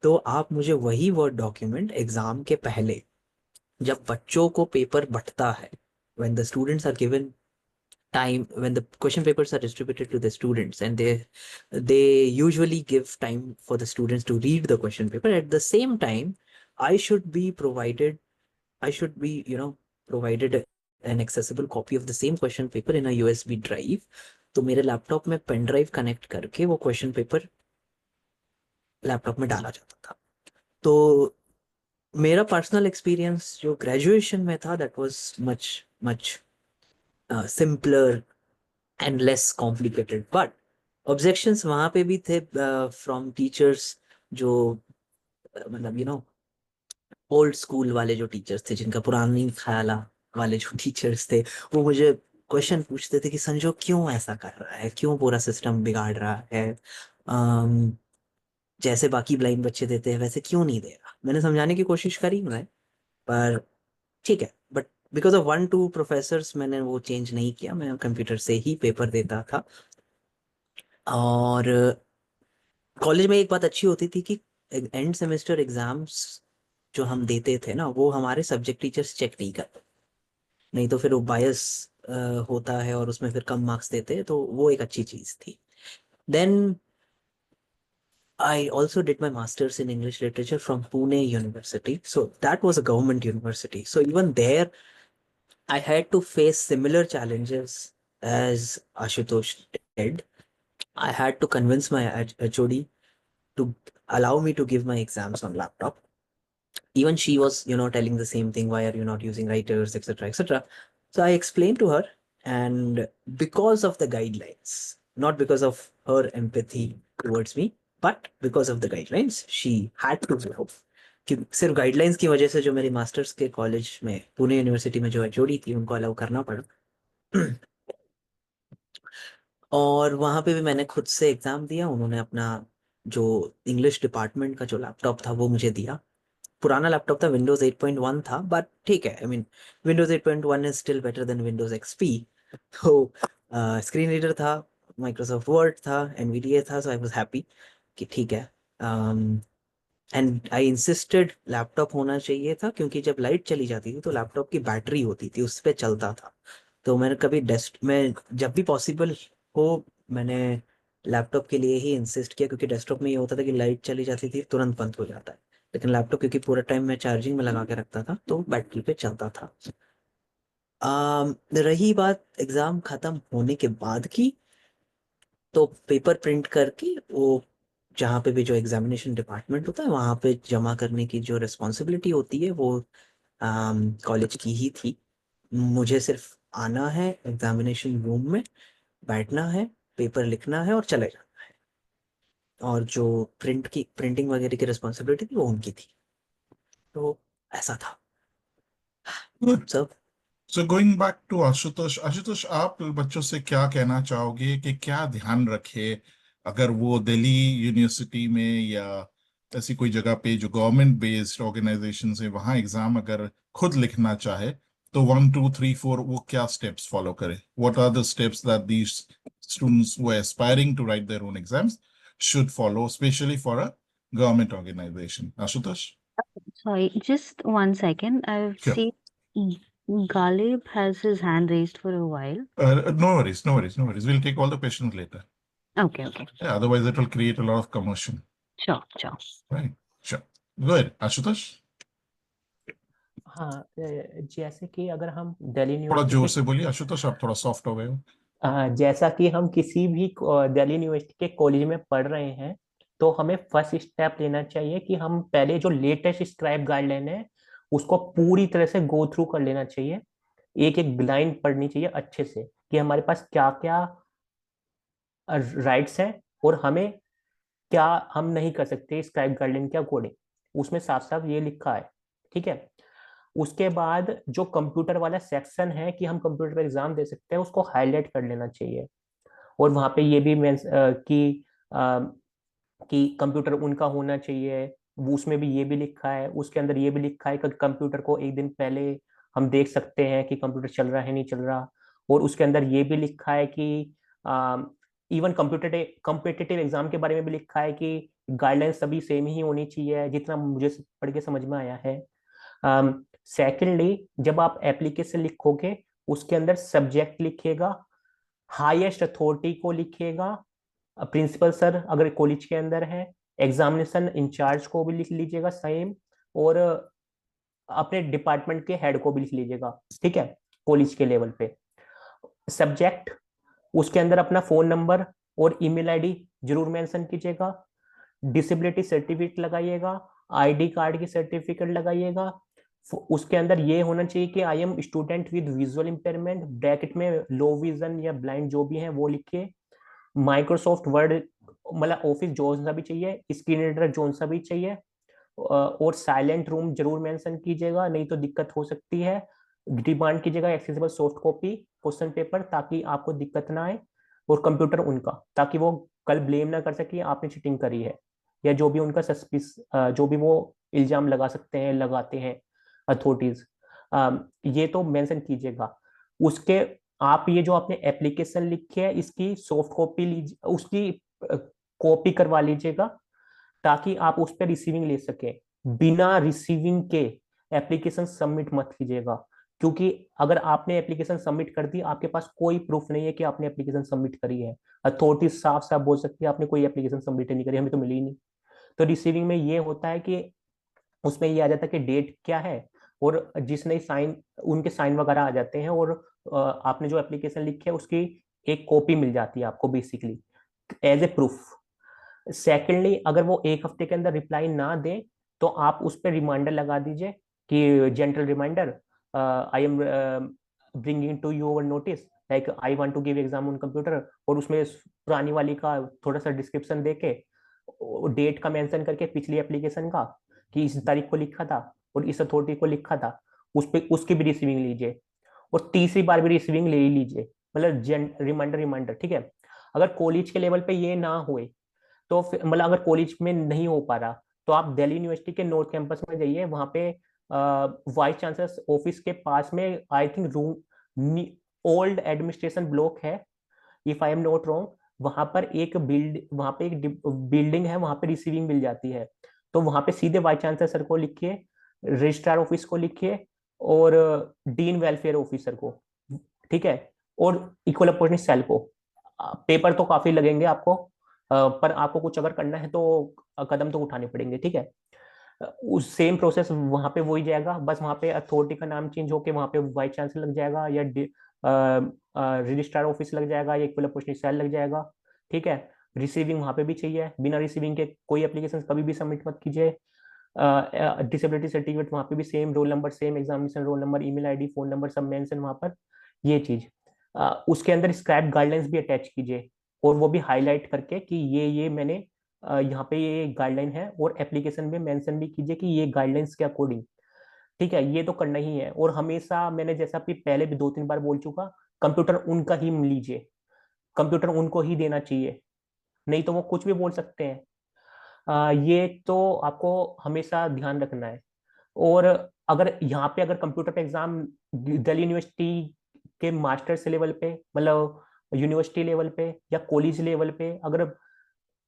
तो आप मुझे वही वर्ड डॉक्यूमेंट एग्जाम के पहले, जब बच्चों को पेपर बंटता है, when the students are given time, when the question papers are distributed to the students, and they usually give time for the students to read the question paper, at the same time I should be provided, I should be, provided an accessible copy of the same question paper in a USB drive। तो मेरे laptop में pen drive connect करके वो question paper laptop में डाला जाता था। तो मेरा पर्सनल एक्सपीरियंस जो ग्रेजुएशन में था, that was much much simpler and less complicated, but objections वहां पे भी थे फ्रॉम टीचर्स, जो मतलब ओल्ड स्कूल वाले जो टीचर्स थे, जिनका पुरानी ख्याला वाले जो टीचर्स थे, वो मुझे क्वेश्चन पूछते थे कि संजो क्यों ऐसा कर रहा है, क्यों पूरा सिस्टम बिगाड़ रहा है, अम, जैसे बाकी ब्लाइंड बच्चे देते हैं वैसे क्यों नहीं दे रहा। मैंने समझाने की कोशिश करी मैं, पर ठीक है, बट बिकॉज ऑफ 1-2 प्रोफेसर्स मैंने वो चेंज नहीं किया, मैं कंप्यूटर से ही पेपर देता था। और कॉलेज में एक बात अच्छी होती थी कि एंड सेमेस्टर एग्जाम्स जो हम देते थे ना, वो हमारे सब्जेक्ट टीचर्स चेक नहीं करते, नहीं तो फिर वो बायस होता है और उसमें फिर कम मार्क्स देते हैं, तो वो एक अच्छी चीज थी। Then I also did my master's in English literature from Pune University. So that was a government university. So even there, I had to face similar challenges as Ashutosh did. I had to convince my HOD to allow me to give my exams on laptop. Even she was, telling the same thing. Why are you not using writers, etc., etc.? So I explained to her, and because of the guidelines, not because of her empathy towards me, but because of the guidelines, she had to follow. कि सिर्फ guidelines की वजह से जो मेरी masters के college में Pune university में जो एचओडी थी उनको अलाउ करना पड़ा। और वहां पे भी मैंने खुद से एग्जाम दिया, उन्होंने अपना जो इंग्लिश डिपार्टमेंट का जो लैपटॉप था वो मुझे दिया। पुराना लैपटॉप था, विंडोज 8.1 था, बट ठीक है, I mean Windows 8.1 is still better than Windows XP. तो स्क्रीन रीडर था, माइक्रोसॉफ्ट वर्ड था, एनवीडीए था, सो आई वाज हैप्पी कि ठीक है। एंड आई इंसिस्टेड लैपटॉप होना चाहिए था, क्योंकि जब लाइट चली जाती थी तो लैपटॉप की बैटरी होती थी, उस पर चलता था। तो मैंने कभी डेस्क में जब भी पॉसिबल हो, मैंने लैपटॉप के लिए ही इंसिस्ट किया, क्योंकि डेस्कटॉप में ये होता था कि लाइट चली जाती थी तुरंत बंद हो जाता है, लेकिन लैपटॉप क्योंकि पूरा टाइम मैं चार्जिंग में लगा के रखता था तो बैटरी पे चलता था। रही बात एग्जाम खत्म होने के बाद की, तो पेपर प्रिंट करके वो जहाँ पे भी जो एग्जामिनेशन डिपार्टमेंट होता है वहाँ पे जमा करने की जो रिस्पॉन्सिबिलिटी होती है वो कॉलेज की ही थी। मुझे सिर्फ आना है एग्जामिनेशन रूम में, बैठना है, पेपर लिखना है और चले जाना है, और जो प्रिंटिंग वगैरह की रिस्पॉन्सिबिलिटी थी वो उनकी थी। तो ऐसा था Good. सब। So going back to Ashutosh, Ashutosh आप बच्चों से क्या कहना चाहोगे कि क्या ध्यान रखे अगर वो दिल्ली यूनिवर्सिटी में या ऐसी कोई जगह पे जो गवर्नमेंट बेस्ड ऑर्गेनाइजेशन है वहां एग्जाम अगर खुद लिखना चाहे, तो 1, 2, 3, 4 वो क्या स्टेप्स फॉलो करे? What are the steps that these students who are aspiring to write their own exams should follow, specially for a government organisation? Ashutosh? Sorry, just 1 second. I've Sure. seen Galib has his hand raised for a while. No worries, no worries, no worries. We'll take all the questions later. Okay, okay. Yeah, otherwise it will create a lot of commotion. Sure, sure. Right. Sure. Go ahead, Ashutosh. हाँ, जैसे कि अगर हम दिल्ली थोड़ा university जोर के से बोलिए आशुतोष, आप थोड़ा सॉफ्ट हो गए हो। जैसा कि हम किसी भी दिल्ली यूनिवर्सिटी के कॉलेज में पढ़ रहे हैं, तो हमें फर्स्ट स्टेप लेना चाहिए कि हम पहले जो लेटेस्ट स्क्राइब गाइडलाइन है उसको पूरी तरह से गो थ्रू कर लेना चाहिए, एक एक लाइन पढ़नी चाहिए अच्छे से कि हमारे पास क्या क्या राइट्स हैं और हमें क्या हम नहीं कर सकते स्क्राइब गाइडलाइन के अकॉर्डिंग, उसमें साफ साफ ये लिखा है। ठीक है, उसके बाद जो कंप्यूटर वाला सेक्शन है कि हम कंप्यूटर पे एग्जाम दे सकते हैं, उसको हाईलाइट कर लेना चाहिए। और वहां पे ये भी कि कंप्यूटर उनका होना चाहिए, उसमें भी ये भी लिखा है, उसके अंदर ये भी लिखा है कि कंप्यूटर को एक दिन पहले हम देख सकते हैं कि कंप्यूटर चल रहा है नहीं चल रहा। और उसके अंदर ये भी लिखा है कि इवन कंप्यूटर कॉम्पिटिटिव एग्जाम के बारे में भी लिखा है कि गाइडलाइंस सभी सेम ही होनी चाहिए, जितना मुझे पढ़ के समझ में आया है। सेकेंडली, जब आप एप्लीकेशन लिखोगे उसके अंदर सब्जेक्ट लिखिएगा, हाईएस्ट अथॉरिटी को लिखिएगा, प्रिंसिपल सर अगर कॉलेज के अंदर है, एग्जामिनेशन इंचार्ज को भी लिख लीजिएगा सेम, और अपने डिपार्टमेंट के हेड को भी लिख लीजिएगा। ठीक है, कॉलेज के लेवल पे सब्जेक्ट, उसके अंदर अपना फोन नंबर और ईमेल आईडी जरूर मेंशन कीजिएगा, डिसेबिलिटी सर्टिफिकेट लगाइएगा, आईडी कार्ड की सर्टिफिकेट लगाइएगा। उसके अंदर ये होना चाहिए कि I M student with visual impairment, bracket में लो विजन या ब्लाइंड जो भी है वो लिखिए। माइक्रोसॉफ्ट वर्ड मतलब ऑफिस जोन सा भी चाहिए, स्क्रीन रीडर जोन सा भी चाहिए, और साइलेंट रूम जरूर मेंशन कीजिएगा, नहीं तो दिक्कत हो सकती है। डिमांड कीजिएगा accessible soft copy question paper, ताकि आपको दिक्कत ना आए, और कंप्यूटर उनका, ताकि वो कल ब्लेम ना कर सके आपने चीटिंग करी है, या जो भी उनका सस्पिस जो भी वो इल्जाम लगा सकते हैं लगाते हैं अथॉरिटीज, ये तो मेंशन कीजिएगा। उसके आप ये जो आपने एप्लीकेशन लिखी है इसकी सॉफ्ट कॉपी लीजिए, उसकी कॉपी करवा लीजिएगा, ताकि आप उस पर रिसीविंग ले सके। बिना रिसीविंग के एप्लीकेशन सबमिट मत कीजिएगा, क्योंकि अगर आपने एप्लीकेशन सबमिट कर दी, आपके पास कोई प्रूफ नहीं है कि आपने एप्लीकेशन सबमिट करी है। अथॉरिटी साफ साफ बोल सकती है आपने कोई एप्लीकेशन सबमिट नहीं करी, हमें तो मिली ही नहीं। तो रिसीविंग में ये होता है कि उसमें ये आ जाता है कि डेट क्या है, और जिसने साइन, उनके साइन वगैरह आ जाते हैं, और आपने जो एप्लीकेशन लिखी है उसकी एक कॉपी मिल जाती है आपको basically as a proof. Secondly, अगर वो एक हफ्ते के अंदर रिप्लाई ना दे, तो आप उस पर रिमाइंडर लगा दीजिए कि gentle reminder, I am bringing to your notice like I want to give exam on computer, और उसमें पुरानी वाली का थोड़ा सा डिस्क्रिप्शन देके, डेट का मेंशन करके पिछली एप्लीकेशन का कि इस तारीख को लिखा था और इस अथॉरिटी को लिखा था, उस पे उसकी भी रिसीविंग लीजिए, और तीसरी बार भी रिसीविंग ले ही लीजिए, मतलब रिमाइंडर रिमाइंडर। ठीक है, अगर कॉलेज के लेवल पे ये ना हुए, तो मतलब अगर कॉलेज में नहीं हो पा रहा, तो आप दिल्ली यूनिवर्सिटी के नॉर्थ कैंपस में जाइए, वहां पे वाइस चांसलर ऑफिस के पास में I think room old administration block है, if I am not wrong, वहां पे एक बिल्डिंग है, वहां पे रिसीविंग मिल जाती है। तो वहां पे सीधे वाइस चांसलर सर को लिखिए, रजिस्ट्रार ऑफिस को लिखिए, और डीन वेलफेयर ऑफिसर को। ठीक है, और इक्वल अपॉर्चुनिटी सेल को। पेपर तो काफी लगेंगे आपको, पर आपको कुछ अगर करना है तो कदम तो उठाने पड़ेंगे। ठीक है, उस सेम प्रोसेस वहां पे वही जाएगा, बस वहां पे अथॉरिटी का नाम चेंज होके वहां पे वाइस चांसलर लग जाएगा, या रजिस्ट्रार ऑफिस लग जाएगा, या इक्वल अपॉर्चुनिटी सेल लग जाएगा। ठीक है, रिसीविंग वहां पे भी चाहिए, बिना रिसीविंग के कोई एप्लीकेशन कभी भी सबमिट मत कीजिए। डिसेबिलिटी सर्टिफिकेट वहां पे भी same roll number, same examination roll number, email ID, phone number सब मेंशन वहां पर, ये चीज। उसके अंदर स्क्रैप गाइडलाइंस भी अटैच कीजिए, और वो भी हाईलाइट करके कि ये मैंने यहाँ पे ये गाइडलाइन है, और एप्लीकेशन में मेंशन भी कीजिए कि ये गाइडलाइंस के अकॉर्डिंग। ठीक है, ये तो करना ही है। और हमेशा मैंने जैसा कि पहले भी 2-3 बार बोल चुका, कंप्यूटर उनका ही लीजिए, कंप्यूटर उनको ही देना चाहिए, नहीं तो वो कुछ भी बोल सकते हैं। ये तो आपको हमेशा ध्यान रखना है। और अगर यहाँ पे अगर कंप्यूटर पे एग्जाम दिल्ली यूनिवर्सिटी के मास्टर्स लेवल पे, मतलब यूनिवर्सिटी लेवल पे या कॉलेज लेवल पे, अगर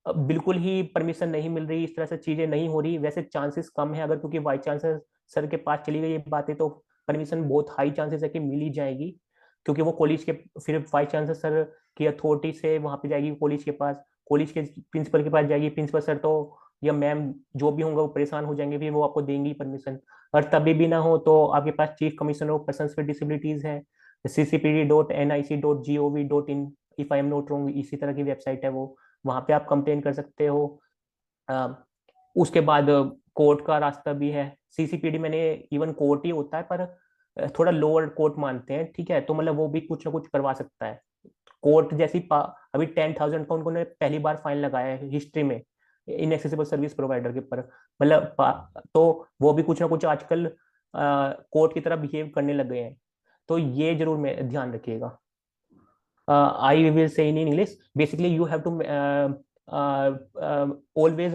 बिल्कुल ही परमिशन नहीं मिल रही, इस तरह से चीजें नहीं हो रही, वैसे चांसेस कम है, अगर क्योंकि वाइस चांसलर सर के पास चली गई ये बातें, तो परमिशन बहुत हाई चांसेस है कि मिल ही जाएगी, क्योंकि वो कॉलेज के फिर वाइस चांसलर सर की अथॉरिटी से वहां पे जाएगी कॉलेज के पास, कॉलेज के प्रिंसिपल के पास जाएगी, प्रिंसिपल सर तो या मैम जो भी होंगे वो परेशान हो जाएंगे, फिर वो आपको देंगी परमिशन। और तभी भी ना हो तो आपके पास chief commissioner of person with disabilities है, ccpd.nic.gov.in, if I am not wrong, इसी तरह की वेबसाइट है वो, वहां पे आप कंप्लेन कर सकते हो। अ, उसके बाद कोर्ट का रास्ता भी है। सीसीपीडी मैंने इवन कोर्ट ही होता है, पर थोड़ा लोअर कोर्ट मानते हैं। ठीक है, तो मतलब वो भी कुछ ना कुछ करवा सकता है। कोर्ट जैसी अभी 10,000 का उन्होंने पहली बार फाइन लगाया है हिस्ट्री में, इनएक्सेसिबल सर्विस प्रोवाइडर के ऊपर, मतलब तो वो भी कुछ ना कुछ आजकल कोर्ट की तरह बिहेव करने लग गए हैं, तो ये जरूर में ध्यान रखिएगा. I will say in English. Basically, you have to always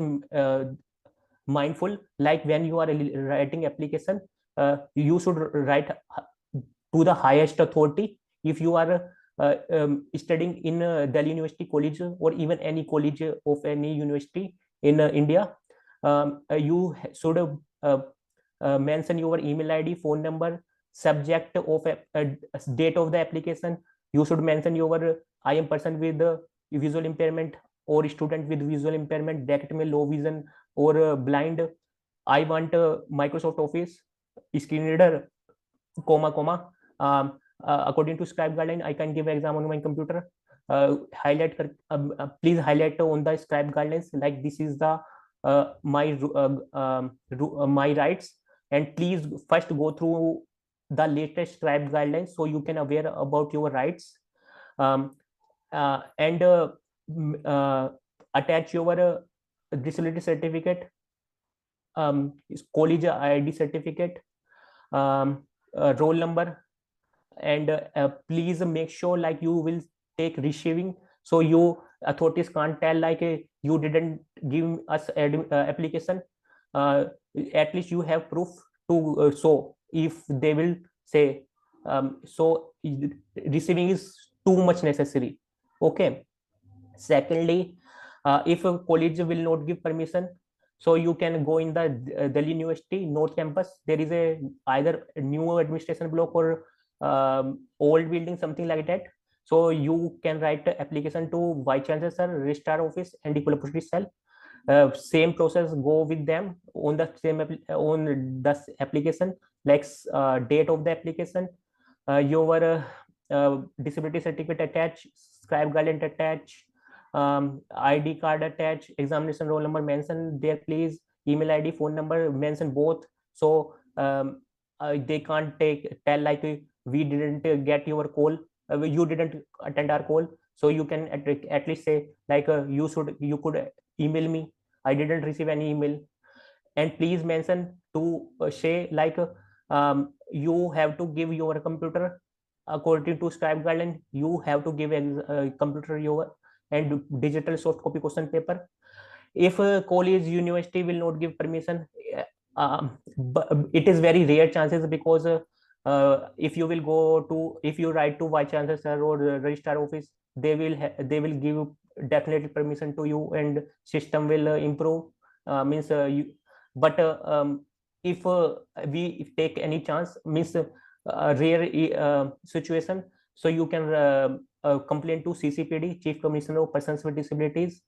mindful. Like when you are writing application, you should write to the highest authority. If you are studying in Delhi University College or even any college of any university in India, you should mention your email ID, phone number, subject of date of the application. You should mention your I am person with visual impairment or student with visual impairment, bracket में low vision or blind. I want Microsoft Office screen reader, comma. According to scribe guideline, I can give exam on my computer. Highlight please highlight on the scribe guidelines like this is the my rights, and please first go through the latest scribe guidelines so you can aware about your rights. And attach your disability certificate, college ID certificate, roll number, and please make sure like you will take receiving, so you authorities can't tell like you didn't give us application. At least you have proof to show if they will say so receiving is too much necessary. Okay. Secondly, if a college will not give permission, so you can go in the Delhi University North Campus. There is a either a new administration block or old building, something like that. So you can write the application to Vice Chancellor, Registrar Office, and Equal Cell. Same process go with them on the same on the application, like date of the application, your disability certificate attached, scribe guideline attached, ID card attached, examination roll number mention there please, email ID, phone number mention both, so they can't tell like we didn't get your call, you didn't attend our call, so you can at least say like you could email me, I didn't receive any email. And please mention to say like you have to give your computer according to scribe guideline, you have to give a computer your and digital soft copy question paper. If a college university will not give permission, but it is very rare chances, because if you will go to, if you write to vice chancellor or registrar office, they will give definitely permission to you and system will improve, means you, but if we take any chance, means rare situation, so you can complain to CCPD, Chief Commissioner of Persons with Disabilities.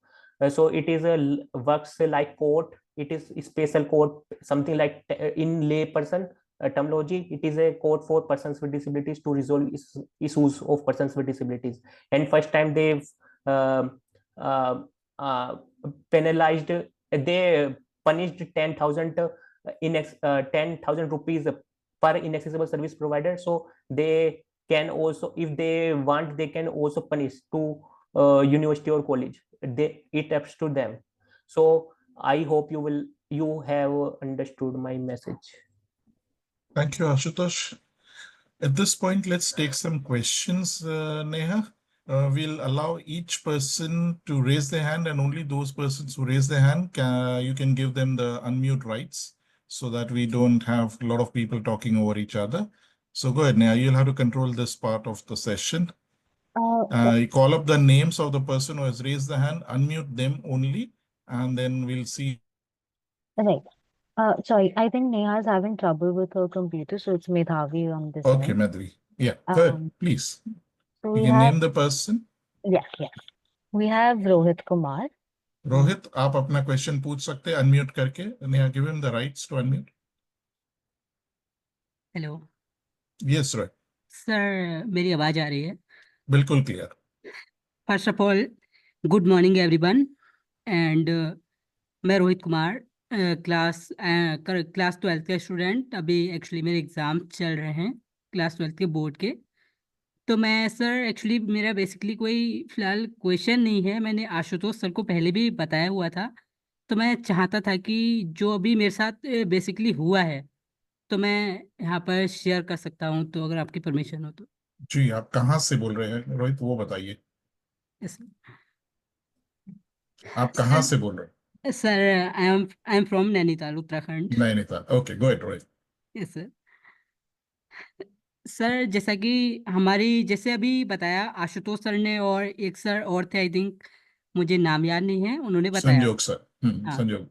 So it is a works like court, it is a special court, something like in lay person terminology, it is a court for persons with disabilities to resolve issues of persons with disabilities. And first time they've penalized, they punished 10,000 10,000 rupees per inaccessible service provider. So they can also, if they want, they can also punish to university or college. It up to them. So I hope you have understood my message. Thank you, Ashutosh. At this point, let's take some questions, Neha. We'll allow each person to raise their hand, and only those persons who raise their hand, you can give them the unmute rights so that we don't have a lot of people talking over each other. So go ahead, Neha. You'll have to control this part of the session. You call up the names of the person who has raised the hand, unmute them only, and then we'll see. Right. Sorry, I think Neha is having trouble with her computer, so it's Medhavi on this Okay, end. Madhvi. Yeah, go ahead, Um, please. so You we can have, name the person. yes. We have Rohit Kumar. Rohit, आप अपना question पूछ सकते हैं unmute करके. Neha, give him the rights to unmute. Hello Yes, right. Sir, मेरी आवाज़ आ रही है? बिल्कुल clear. First of all, good morning everyone. And मैं रोहित कुमार, क्लास 12th का स्टूडेंट. अभी एक्चुअली मेरे एग्ज़ाम चल रहे हैं क्लास 12th के बोर्ड के. तो मैं सर एक्चुअली मेरा बेसिकली कोई फ़िलहाल क्वेश्चन नहीं है. मैंने आशुतोष सर को पहले भी बताया हुआ था तो मैं चाहता था कि जो अभी मेरे साथ बेसिकली हुआ है तो मैं यहाँ पर शेयर कर सकता हूँ, तो अगर आपकी परमिशन हो तो। जी, आप कहाँ से बोल रहे हैं रोहित, वो बताइए। यस आप कहाँ सर। से बोल रहे sir I am from Nainital, Uttarakhand. हैं? Nainital. Okay, go ahead Rohit. Yes sir. Sir जैसा कि हमारी जैसे अभी बताया आशुतोष सर ने, और एक सर और थे, आई थिंक मुझे नाम याद नहीं है, उन्होंने बताया। संजोग सर। हाँ, संजोग।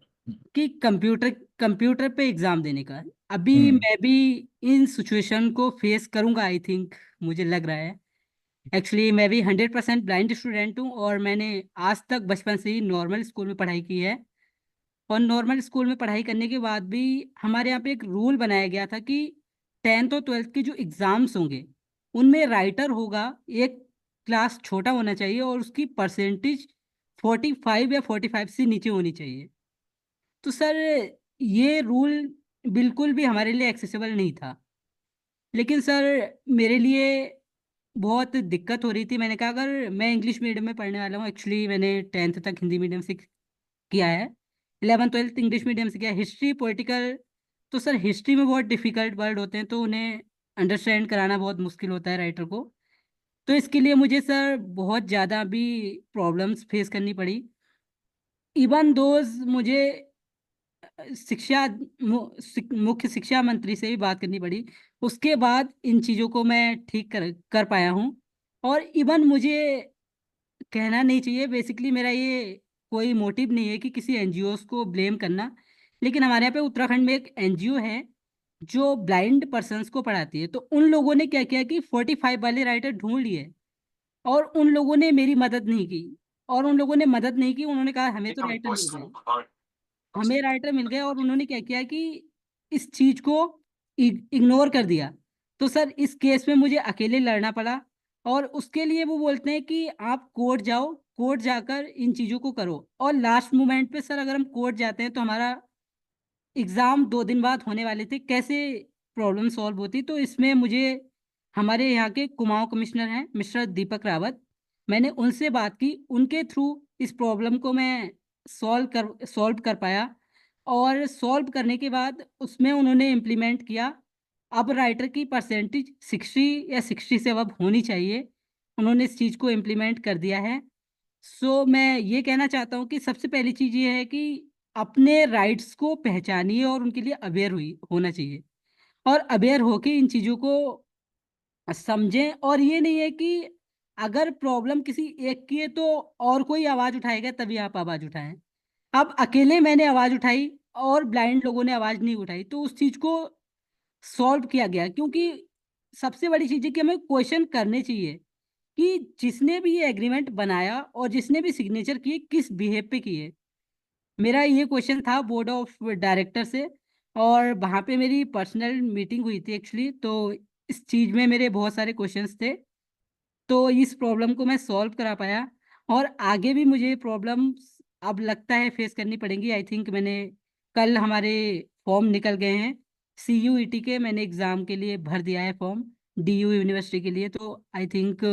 कि कंप्यूटर कंप्यूटर पे एग्जाम देने का। अभी हम्म। मैं भी इन सिचुएशन को फेस करूंगा, आई थिंक, मुझे लग रहा है। एक्चुअली मैं भी 100% ब्लाइंड स्टूडेंट हूँ, और मैंने आज तक बचपन से ही नॉर्मल स्कूल में पढ़ाई की है। और नॉर्मल स्कूल में पढ़ाई करने के बाद भी हमारे यहाँ पे एक रूल बनाया गया था कि 10th और 12th के जो एग्ज़ाम्स होंगे उनमें राइटर होगा, एक क्लास छोटा होना चाहिए, और उसकी परसेंटेज 45 या 45 से नीचे होनी चाहिए। तो सर ये रूल बिल्कुल भी हमारे लिए एक्सेसिबल नहीं था। लेकिन सर मेरे लिए बहुत दिक्कत हो रही थी। मैंने कहा अगर मैं इंग्लिश मीडियम में पढ़ने वाला हूँ, एक्चुअली मैंने 10th तक हिंदी मीडियम से किया है, 11th 12th इंग्लिश मीडियम से किया है। हिस्ट्री, पॉलिटिकल, तो सर हिस्ट्री में बहुत डिफिकल्ट वर्ड होते हैं, तो उन्हें अंडरस्टैंड कराना बहुत मुश्किल होता है राइटर को। तो इसके लिए मुझे सर बहुत ज़्यादा भी प्रॉब्लम्स फेस करनी पड़ी। इवन दोज मुझे शिक्षा मुख्य शिक्षा मंत्री से भी बात करनी पड़ी। उसके बाद इन चीज़ों को मैं ठीक कर कर पाया हूँ। और इवन मुझे कहना नहीं चाहिए, बेसिकली मेरा ये कोई मोटिव नहीं है कि किसी एनजीओस को ब्लेम करना, लेकिन हमारे यहाँ पे उत्तराखंड में एक एनजीओ है जो ब्लाइंड पर्सन्स को पढ़ाती है। तो उन लोगों ने क्या किया कि 45 वाले राइटर ढूंढ लिए, और उन लोगों ने मेरी मदद नहीं की। और उन लोगों ने मदद नहीं की, उन्होंने कहा हमें तो राइटर मिल गए, हमें राइटर मिल गए, और उन्होंने क्या किया कि इस चीज को इग्नोर कर दिया। तो सर इस केस में मुझे अकेले लड़ना पड़ा। और उसके लिए वो बोलते हैं कि आप कोर्ट जाओ, कोर्ट जाकर इन चीजों को करो। और लास्ट मोमेंट पे सर अगर हम कोर्ट जाते हैं तो हमारा एग्जाम 2 दिन बाद होने वाले थे, कैसे प्रॉब्लम सॉल्व होती। तो इसमें मुझे हमारे यहाँ के कुमाऊं कमिश्नर हैं मिस्टर दीपक रावत, मैंने उनसे बात की, उनके थ्रू इस प्रॉब्लम को मैं सॉल्व कर पाया। और सॉल्व करने के बाद उसमें उन्होंने इम्प्लीमेंट किया। अब राइटर की परसेंटेज 60 या 60 से अब होनी चाहिए, उन्होंने इस चीज़ को इम्प्लीमेंट कर दिया है। सो मैं ये कहना चाहता हूँ कि सबसे पहली चीज़ ये है कि अपने राइट्स को पहचानिए और उनके लिए अवेयर हुई होना चाहिए, और अवेयर होके इन चीज़ों को समझें। और ये नहीं है कि अगर प्रॉब्लम किसी एक की है तो और कोई आवाज़ उठाएगा तभी आप आवाज़ उठाएं। अब अकेले मैंने आवाज़ उठाई और ब्लाइंड लोगों ने आवाज़ नहीं उठाई, तो उस चीज़ को सॉल्व किया गया। क्योंकि सबसे बड़ी चीज़ है कि हमें क्वेश्चन करने चाहिए कि जिसने भी ये एग्रीमेंट बनाया और जिसने भी सिग्नेचर किए किस बिहेव पे किए। मेरा ये क्वेश्चन था बोर्ड ऑफ डायरेक्टर से, और वहाँ पे मेरी पर्सनल मीटिंग हुई थी एक्चुअली। तो इस चीज़ में मेरे बहुत सारे क्वेश्चंस थे, तो इस प्रॉब्लम को मैं सॉल्व करा पाया। और आगे भी मुझे प्रॉब्लम अब लगता है फेस करनी पड़ेंगी। आई थिंक मैंने कल हमारे फॉर्म निकल गए हैं CUET के, मैंने एग्ज़ाम के लिए भर दिया है फॉर्म DU यूनिवर्सिटी के लिए। तो I think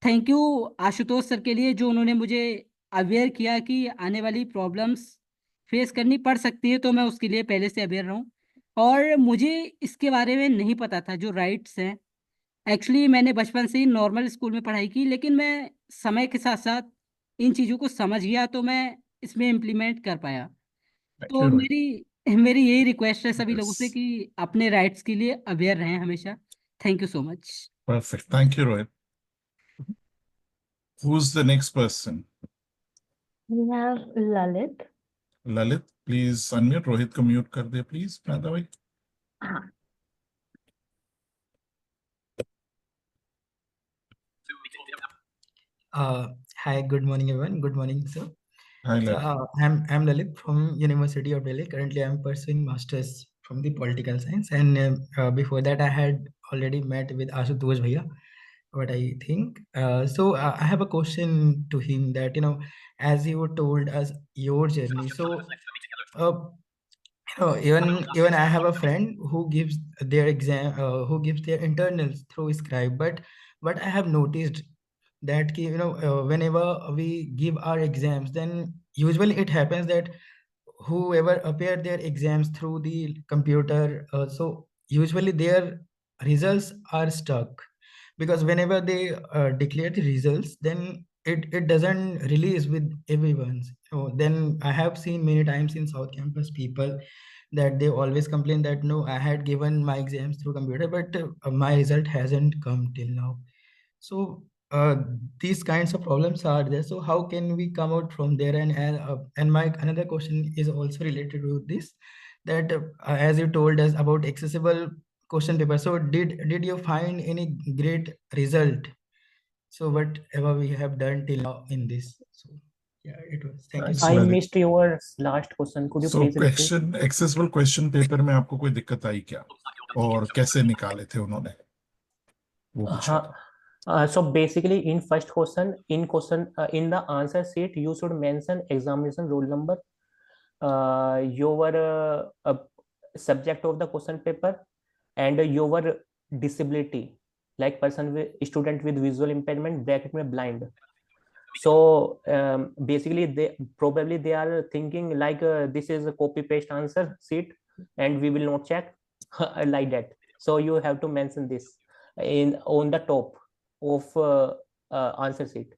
thank you Ashutosh sir के लिए, जो उन्होंने मुझे अवेयर किया कि आने वाली प्रॉब्लम्स फेस करनी पड़ सकती है, तो मैं उसके लिए पहले से अवेयर रहूं। और मुझे इसके बारे में नहीं पता था जो राइट्स हैं। एक्चुअली मैंने बचपन से ही नॉर्मल स्कूल में पढ़ाई की, लेकिन मैं समय के साथ साथ इन चीज़ों को समझ गया, तो मैं इसमें इम्प्लीमेंट कर पाया। थैंक तो यू रोहित। मेरी मेरी यही रिक्वेस्ट है सभी लोगों यस। से कि अपने राइट्स के लिए अवेयर रहें हमेशा। Thank you so much. Perfect, thank you Rohit. Who's the next person? We have Lalit. Lalit, please unmute. Rohit को म्यूट कर दे प्लीज, मैदा भाई। हाँ, Uh, Hi, good morning, everyone. Good morning, sir. Hi So, Lalit. I'm Lalit from University of Delhi. Currently, I'm pursuing masters from the political science, and before that, I had already met with Ashutosh Bhaiya. What I think. I have a question to him that as you told us your journey. So, uh, even I have a friend who gives their exam, who gives their internals through Scribe. But what I have noticed that whenever we give our exams, then usually it happens that whoever appear their exams through the computer, so usually their results are stuck, because whenever they declare the results, then it doesn't release with everyone's. So then I have seen many times in South Campus people that they always complain that no, I had given my exams through computer, but my result hasn't come till now. So these kinds of problems are there. So how can we come out from there? And my another question is also related to this, that as you told us about accessible question paper. So did you find any great result? So whatever we have done till now in this. So yeah, it was. Thank you so I much. missed your last question. Could you So please repeat? Question accessible question paper में आपको कोई दिक्कत आई क्या, और कैसे निकाले थे उन्होंने, वो पूछा था। So basically, in first question, in the answer sheet, you should mention examination roll number, your subject of the question paper, and your disability, like student with visual impairment, bracket में blind. So basically, they are thinking like this is a copy paste answer sheet, and we will not check like that. So you have to mention this on the top of answer sheet.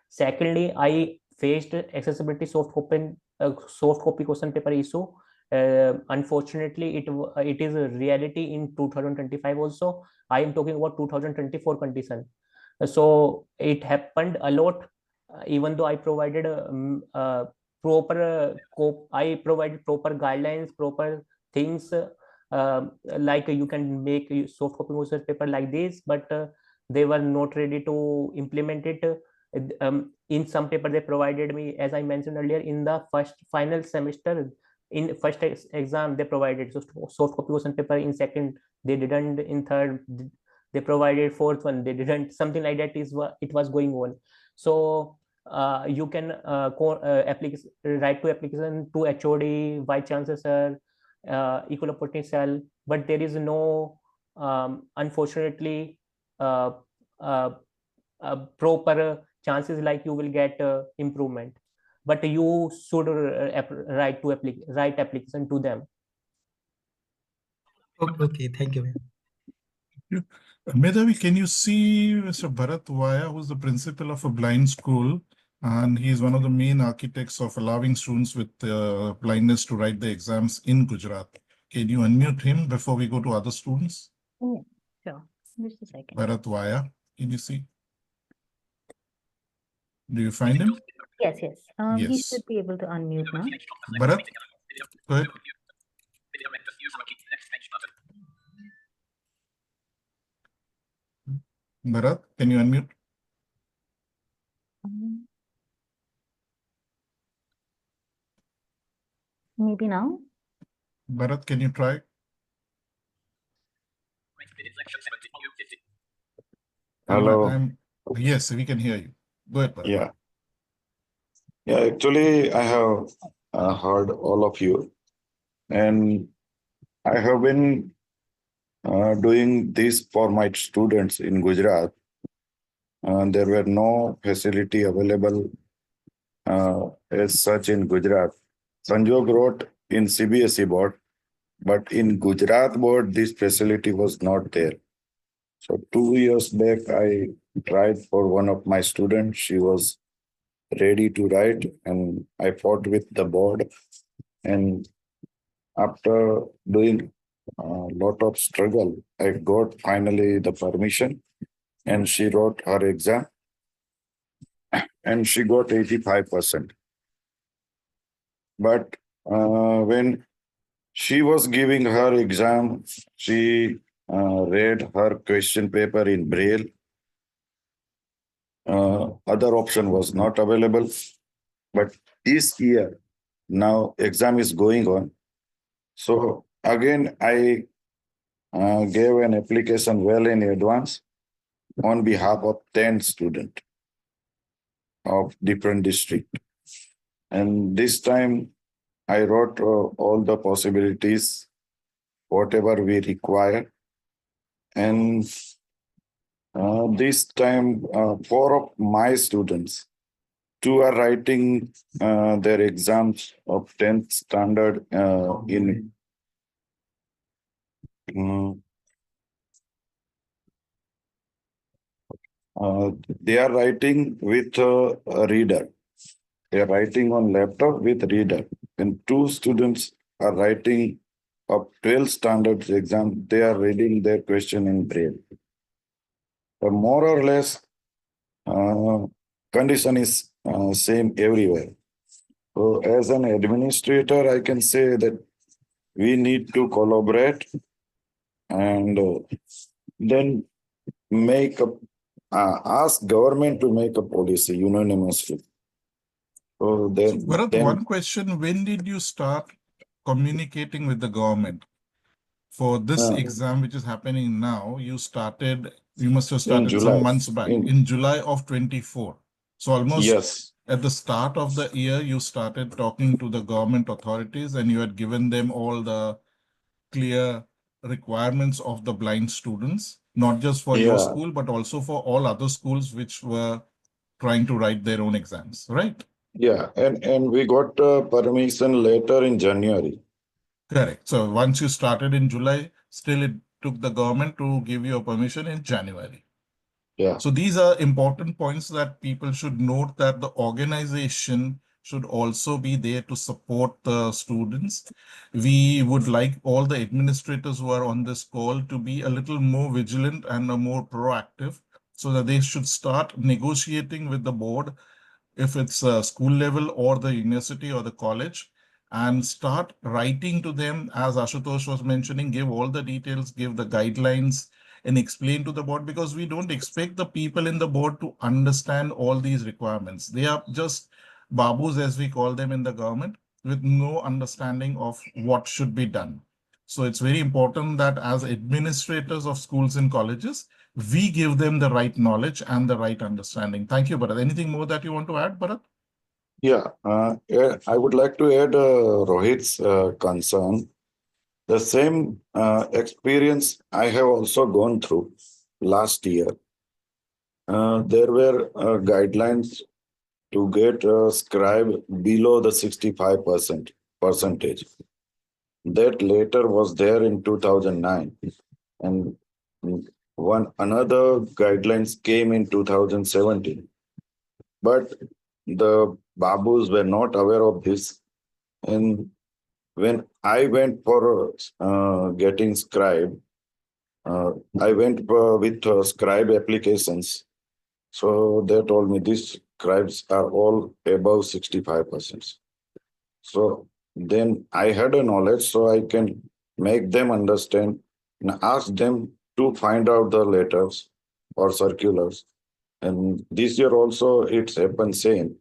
Secondly, I faced accessibility soft copy question paper issue. Unfortunately, it is a reality in 2025 also. I am talking about 2024 condition. So it happened a lot. Even though I provided I provided proper guidelines, proper things, like you can make soft copy question paper like this, but they were not ready to implement it. In some paper they provided me, as I mentioned earlier, in the final semester, in first exam they provided soft copy question paper, in second they didn't, in third they provided, fourth one they didn't, something like that is what it was going on. So you can write to application to HOD, vice chancellor, equal opportunity cell, but there is no unfortunately proper chances like you will get improvement, but you should write application to them. Okay, thank you. Medhavi, can you see Mr. Bharat Vaya, who's the principal of a blind school, and he's one of the main architects of allowing students with blindness to write the exams in Gujarat. Can you unmute him before we go to other students? Oh, sure. Just a second. Bharat Vaya, can you see? Do you find him? Yes, yes. He Yes. should be able to unmute now. Bharat, go ahead. Bharat, can you unmute? Maybe now. Bharat, can you try? Hello. Yes, we can hear you. Go ahead, Bharat. Yeah, actually, I have heard all of you, and I have been doing this for my students in Gujarat. There were no facility available as such in Gujarat. Sanjog wrote in CBSE board, but in Gujarat board, this facility was not there. So 2 years back, I tried for one of my students. She was ready to write, and I fought with the board. And after doing a lot of struggle, I got finally the permission, and she wrote her exam, and she got 85%. But when she was giving her exam, she read her question paper in Braille. Other option was not available. But this year, now exam is going on. So again, I gave an application well in advance on behalf of 10 students of different districts. And this time I wrote all the possibilities, whatever we require. And this time, 4 of my students two are writing their exams of 10th standard in they are writing with a reader. They are writing on laptop with reader. And two students are writing of 12th standard exam. They are reading their question in braille. More or less, condition is same everywhere. So as an administrator, I can say that we need to collaborate and then make a ask government to make a policy unanimously. So Bharat, then one question: when did you start communicating with the government for this exam, which is happening now? You must have in started July. some months back, in July of 24. So almost Yes. at the start of the year, you started talking to the government authorities and you had given them all the clear requirements of the blind students, not just for your Yeah. school, but also for all other schools which were trying to write their own exams, right? Yeah, and we got permission later in January. Correct. So once you started in July, still it took the government to give you a permission in January. Yeah. So these are important points that people should note, that the organization should also be there to support the students. We would like all the administrators who are on this call to be a little more vigilant and more proactive, so that they should start negotiating with the board, if it's a school level or the university or the college, and start writing to them, as Ashutosh was mentioning, give all the details, give the guidelines, and explain to the board, because we don't expect the people in the board to understand all these requirements. They are just babus, as we call them in the government, with no understanding of what should be done. So it's very important that as administrators of schools and colleges, we give them the right knowledge and the right understanding. Thank you, Bharat. Anything more that you want to add, Bharat? Yeah, I would like to add Rohit's concern. The same experience I have also gone through last year. There were guidelines to get a scribe below the 65% percentage. That later was there in 2009, and another guidelines came in 2017. But the babus were not aware of this, and when I went for getting scribe, I went with scribe applications. So they told me these scribes are all above 65%. So then I had a knowledge, so I can make them understand and ask them to find out the letters or circulars. And this year also it's happened same,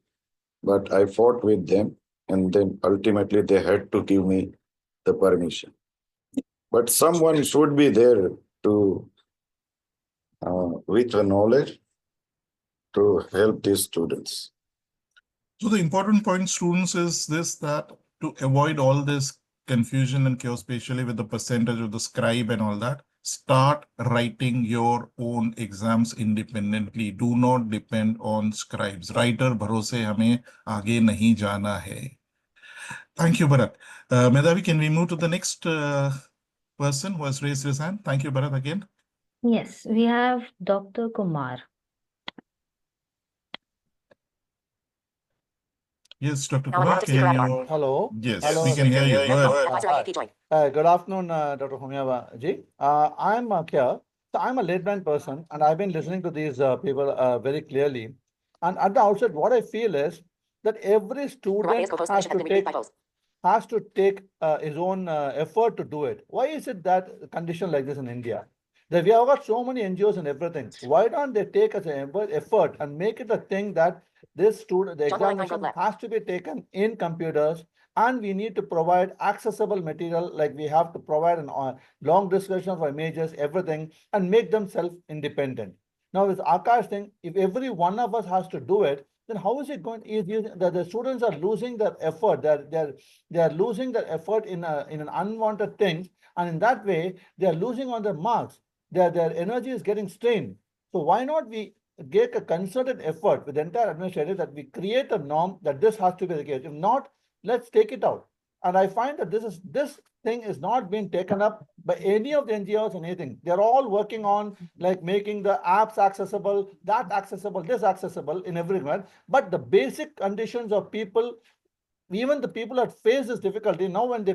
but I fought with them, and then ultimately they had to give me the permission. But someone should be there to with the knowledge to help these students. So the important point, students, is this, that to avoid all this confusion and chaos, especially with the percentage of the scribe and all that, start writing your own exams independently. Do not depend on scribes. Writer bharose hame aage nahi jana hai. Thank you, Bharat. Medhavi, can we move to the next person who has raised his hand? Thank you, Bharat, again. Yes, we have Dr. Kumar. Yes, Dr. Kumar, can you? Hello. Yes, Hello. we can hear you. Go ahead. Good afternoon, Dr. Homiyar ji. I'm here. So I'm a late-blind person, and I've been listening to these people very clearly. And at the outset, what I feel is that every student has to take his own effort to do it. Why is it that a condition like this in India? That we have got so many NGOs and everything. Why don't they take as an effort and make it a thing that this student, the examination has to be taken in computers, and we need to provide accessible material, like we have to provide an long description of images, everything, and make them self-independent. Now, this Akash thing, if every one of us has to do it, then how is it going? The students are losing their effort. They are losing their effort in an unwanted thing, and in that way, they are losing on their marks. Their energy is getting strained. So why not we make a concerted effort with the entire administration that we create a norm that this has to be the case. If not, let's take it out. And I find that this thing is not being taken up by any of the NGOs and anything. They're all working on like making the apps accessible, that accessible, this accessible in everywhere. But the basic conditions of people, even the people that face this difficulty, now when they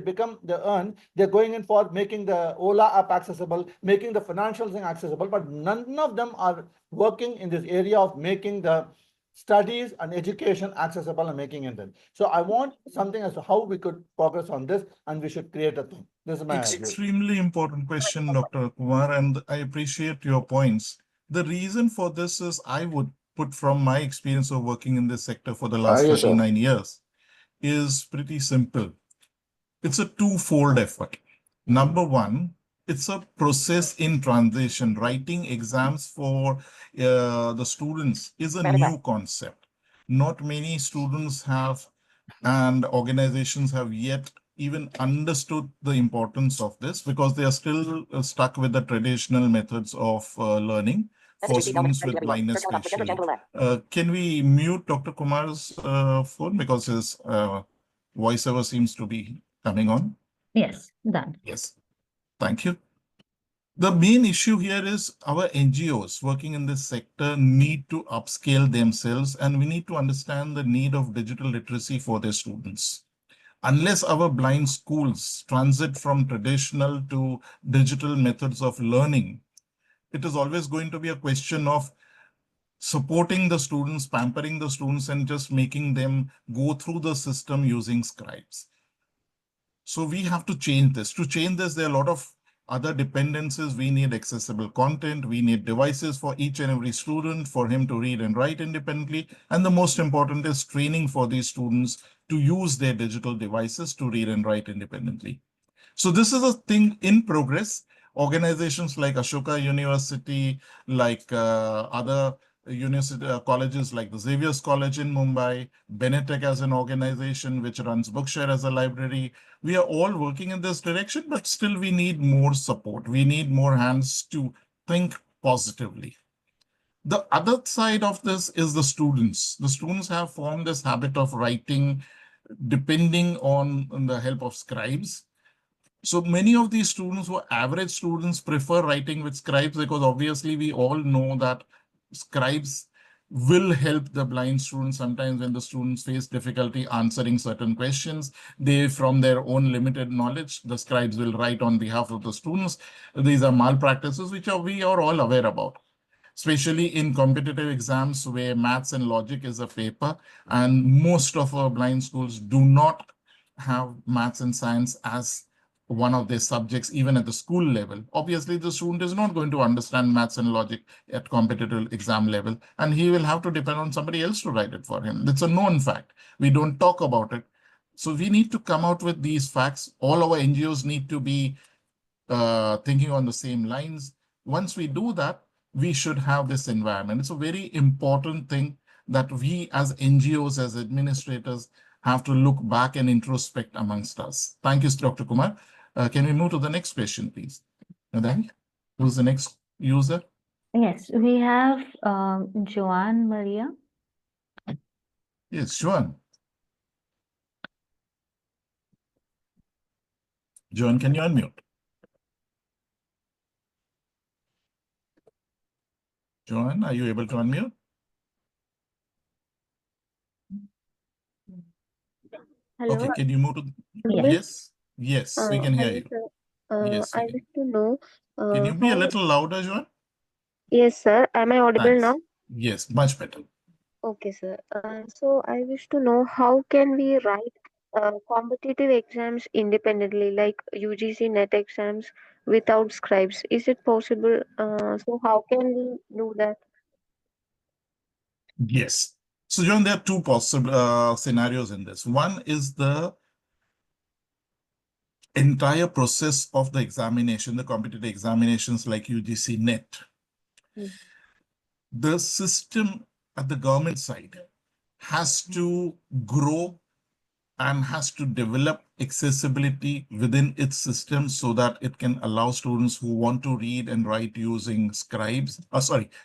earn, they're going in for making the Ola app accessible, making the financial thing accessible, but none of them are working in this area of making the studies and education accessible and making it. So I want something as to how we could progress on this, and we should create a thing. This is my view. Extremely important question, Dr. Kumar, and I appreciate your points. The reason for this is I would put from my experience of working in this sector for the last Yes, sir. 39 years is pretty simple. It's a twofold effort. Number one, it's a process in transition. Writing exams for the students is a new concept. Not many students have and organizations have yet even understood the importance of this because they are still stuck with the traditional methods of learning for students with blindness especially. Can we mute Dr. Kumar's phone because his voiceover seems to be coming on? Yes, done. Yes, thank you. The main issue here is our NGOs working in this sector need to upscale themselves, and we need to understand the need of digital literacy for their students. Unless our blind schools transit from traditional to digital methods of learning, it is always going to be a question of supporting the students, pampering the students, and just making them go through the system using scribes. So we have to change this. To change this, there are a lot of other dependencies. We need accessible content. We need devices for each and every student for him to read and write independently. And the most important is training for these students to use their digital devices to read and write independently. So this is a thing in progress. Organizations like Ashoka University, like other university colleges like the Xavier's College in Mumbai, Benetech as an organization which runs Bookshare as a library. We are all working in this direction, but still we need more support. We need more hands to think positively. The other side of this is the students. The students have formed this habit of writing depending on the help of scribes. So many of these students who are average students prefer writing with scribes because obviously we all know that scribes will help the blind students sometimes when the students face difficulty answering certain questions. They, from their own limited knowledge, the scribes will write on behalf of the students. These are malpractices which we are all aware about, especially in competitive exams where maths and logic is a paper, and most of our blind schools do not have maths and science as one of their subjects, even at the school level. Obviously, the student is not going to understand maths and logic at competitive exam level, and he will have to depend on somebody else to write it for him. It's a known fact. We don't talk about it. So we need to come out with these facts. All our NGOs need to be thinking on the same lines. Once we do that, we should have this environment. It's a very important thing that we as NGOs, as administrators, have to look back and introspect amongst us. Thank you, Dr. Kumar. Can we move to the next question, please? Nadine, who's the next user? Yes, we have Joanne Maria. Yes, Joan. Joan, can you unmute? Joan, are you able to unmute? Hello. Okay, can you move to? Yes. Yes, we can hear Hello, you. sir. Yes, I we can. wish to know Can you be a how. little louder, Joan? Yes, sir. Am I audible Thanks. now? Yes, much better. Okay, sir. So I wish to know how can we write competitive exams independently, like UGC net exams without scribes? Is it possible? So how can we do that? Yes. So, John, there are two possible scenarios in this. One is the entire process of the examination, the competitive examinations like UGC NET. Mm. The system at the government side has to grow and has to develop accessibility within its system so that it can allow students who want to read and write using scribes,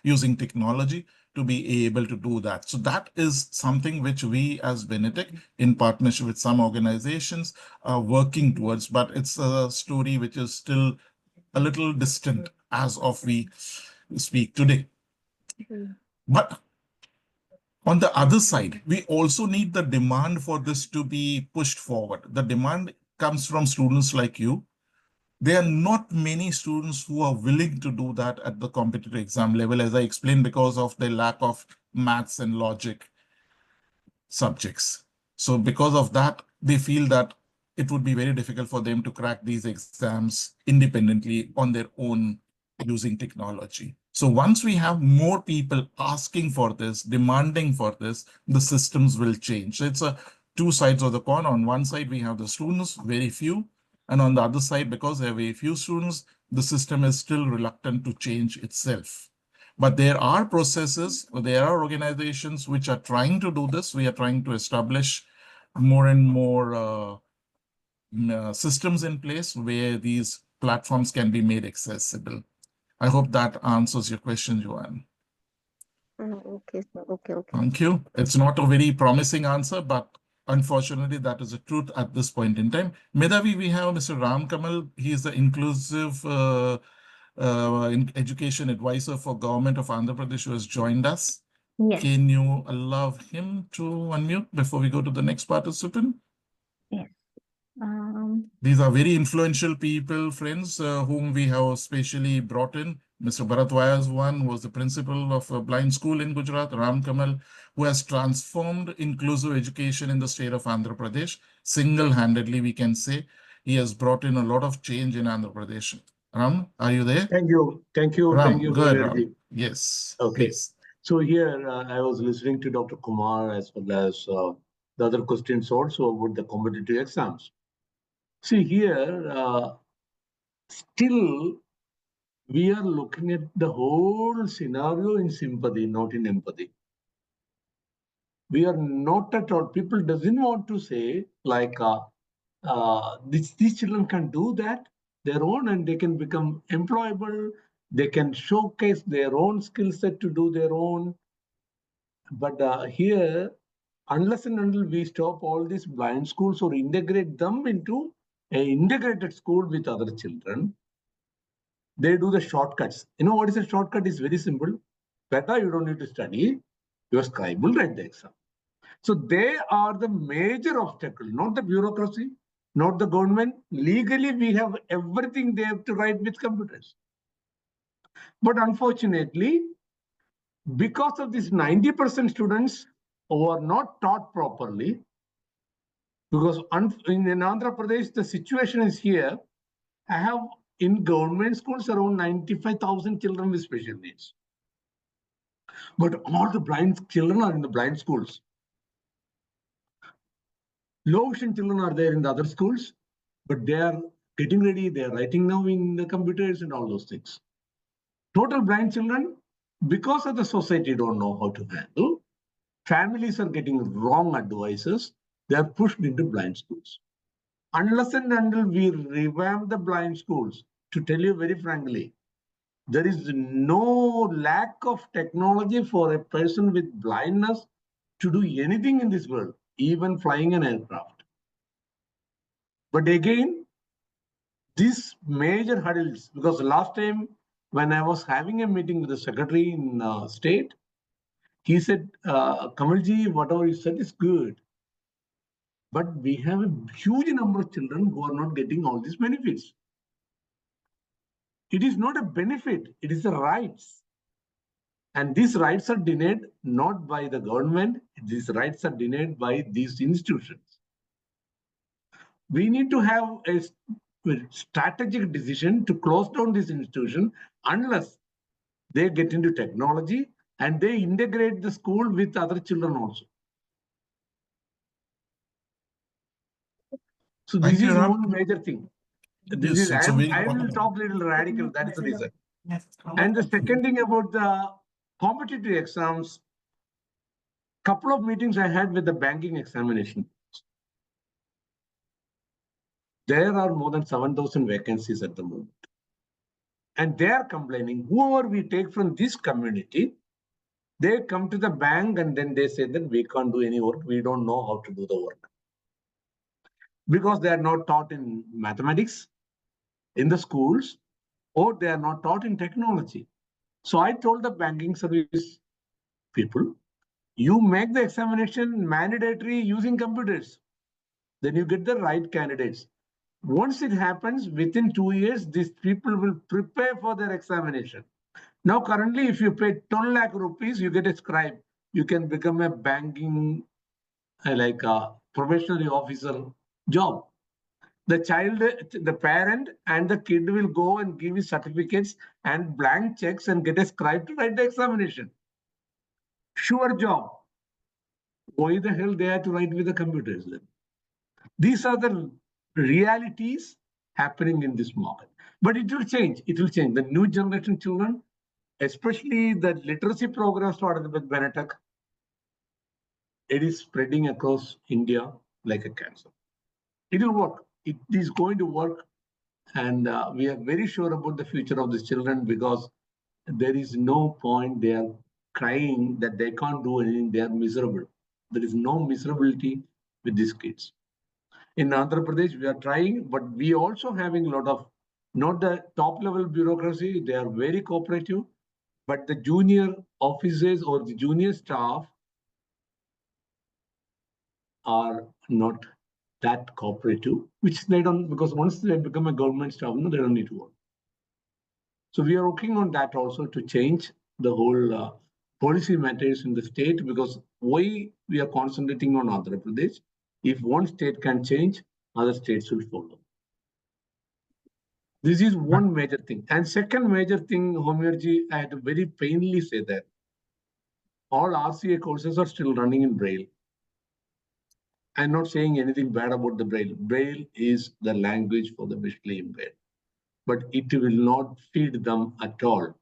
using technology to be able to do that. So that is something which we as Benetech, in partnership with some organizations, are working towards, but it's a story which is still a little distant as of we speak today. But on the other side, we also need the demand for this to be pushed forward. The demand comes from students like you. There are not many students who are willing to do that at the competitive exam level, as I explained, because of the lack of maths and logic subjects. So because of that, they feel that it would be very difficult for them to crack these exams independently on their own using technology. So once we have more people asking for this, demanding for this, the systems will change. So it's a two sides of the coin. On one side, we have the students, very few. And on the other side, because there are very few students, the system is still reluctant to change itself. But there are processes, there are organizations which are trying to do this. We are trying to establish more and more systems in place where these platforms can be made accessible. I hope that answers your question, Joanne. Okay, sir. Okay. Thank you. It's not a very promising answer, but unfortunately, that is the truth at this point in time. Medavi, we have Mr. Ram Kamal. He is the inclusive education advisor for Government of Andhra Pradesh who has joined us. Yes. Can you allow him to unmute before we go to the next participant? Yes. These are very influential people, friends, whom we have specially brought in. Mr. Bharat Vyas one was the principal of a blind school in Gujarat, Ram Kamal, who has transformed inclusive education in the state of Andhra Pradesh. Single-handedly, we can say, he has brought in a lot of change in Andhra Pradesh. Ram, are you there? Thank you. Thank you. Ram, Thank you, go ahead, Mobedji. Ram. Yes, Okay. please. So here I was listening to Dr. Kumar as well as the other questions also about the competitive exams. See here, still we are looking at the whole scenario in sympathy, not in empathy. We are not at all, people doesn't want to say like these children can do that their own and they can become employable, they can showcase their own skill set to do their own. But here, unless and until we stop all these blind schools or integrate them into an integrated school with other children, they do the shortcuts. You know what is a shortcut? It's very simple. Better you don't need to study. Your scribe will write the exam. So they are the major obstacle, not the bureaucracy, not the government. Legally, we have everything they have to write with computers. But unfortunately, because of these 90% students who are not taught properly, because in Andhra Pradesh, the situation is here, I have in government schools around 95,000 children with special needs. But all the blind children are in the blind schools. Low vision children are there in the other schools, but they are getting ready, they are writing now in the computers and all those things. Total blind children, because of the society don't know how to handle, families are getting wrong advices, they are pushed into blind schools. Unless and until we revamp the blind schools, to tell you very frankly, there is no lack of technology for a person with blindness to do anything in this world, even flying an aircraft. But again, these major hurdles, because last time when I was having a meeting with the secretary in state, he said, Kamalji, whatever you said is good. But we have a huge number of children who are not getting all these benefits. It is not a benefit, it is a rights. And these rights are denied not by the government, these rights are denied by these institutions. We need to have a strategic decision to close down this institution unless they get into technology and they integrate the school with other children also. So this is one major thing. This Yes, is it's a very I will important. talk a little radical, that is the reason. And the second thing about the competitive exams, couple of meetings I had with the banking examination. There are more than 7,000 vacancies at the moment. And they are complaining, whoever we take from this community, They come to the bank and then they say that we can't do any work. We don't know how to do the work. Because they are not taught in mathematics in the schools, or they are not taught in technology. So I told the banking service people, you make the examination mandatory using computers. Then you get the right candidates. Once it happens, within 2 years, these people will prepare for their examination. Now, currently, if you pay 10 lakh rupees, you get a scribe. You can become a banking, like a professional officer job. The child, the parent and the kid will go and give his certificates and blank checks and get a scribe to write the examination. Sure job. Why the hell they have to write with the computers then? These are the realities happening in this market. But it will change. It will change. The new generation children, especially the literacy program started with Benetech, it is spreading across India like a cancer. It will work. It is going to work. And we are very sure about the future of these children because there is no point they are crying that they can't do anything. They are miserable. There is no miserability with these kids. In Andhra Pradesh, we are trying, but we also having a lot of, not the top level bureaucracy, they are very cooperative, but the junior officers or the junior staff are not that cooperative, which they don't, because once they become a government staff, no, they don't need to work. So we are working on that also to change the whole policy matters in the state, because why we are concentrating on Andhra Pradesh. If one state can change, other states will follow. This is one major thing. And second major thing, Homiyar, I had to very painfully say that all RCA courses are still running in Braille. I'm not saying anything bad about the Braille. Braille is the language for the visually impaired, but it will not feed them at all.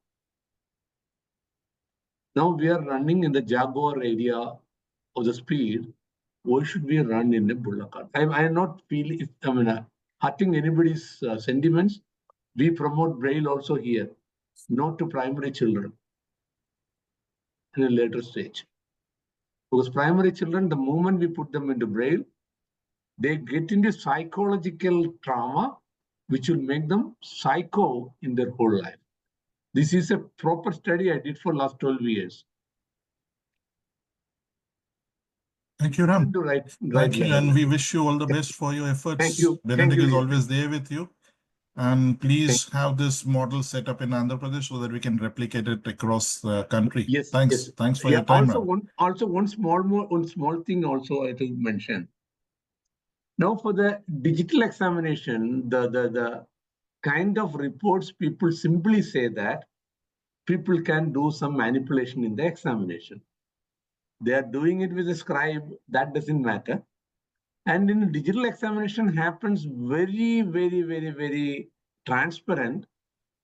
Now we are running in the Jaguar area of the speed. Why should we run in a bullock cart? I am not feeling, hurting anybody's sentiments. We promote Braille also here, not to primary children in a later stage. Because primary children, the moment we put them into Braille, they get into psychological trauma, which will make them psycho in their whole life. This is a proper study I did for last 12 years. Thank you, Ram. Thank you, and we wish you all the best for your efforts. Thank you. Benetech is always there with you. And please have this model set up in Andhra Pradesh so that we can replicate it across the country. Yes. Thanks. Yes. Thanks for your time, Ram. One small thing also I to mention. Now for the digital examination, the kind of reports people simply say that people can do some manipulation in the examination. They are doing it with a scribe, that doesn't matter. And in digital examination happens very, very, very, very transparent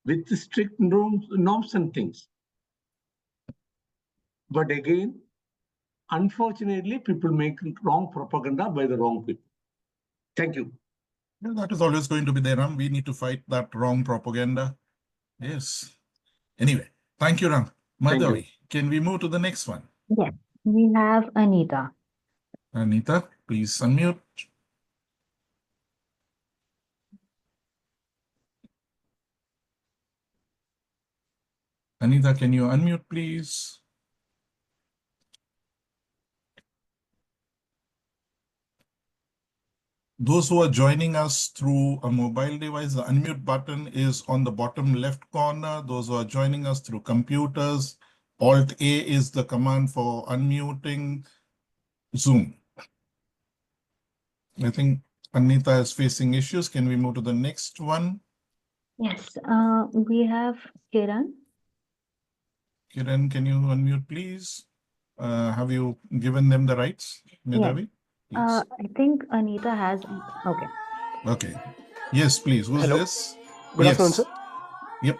with strict norms and things. But again, unfortunately, people make wrong propaganda by the wrong people. Thank you. Yeah, that is always going to be there, Ram. We need to fight that wrong propaganda. Yes. Anyway, thank you, Ram. Madhavi, can we move to the next one? Yes, we have Anita. Anita, please unmute. Anita, can you unmute, please? Those who are joining us through a mobile device, the unmute button is on the bottom left corner. Those who are joining us through computers, Alt-A is the command for unmuting Zoom. I think Anita is facing issues. Can we move to the next one? Yes, we have Kiran. Kiran, can you unmute, please? Have you given them the rights, Madhavi? I think Anita has. Okay. Okay. Yes, please. Who's Hello. this? Good afternoon, sir. Yep.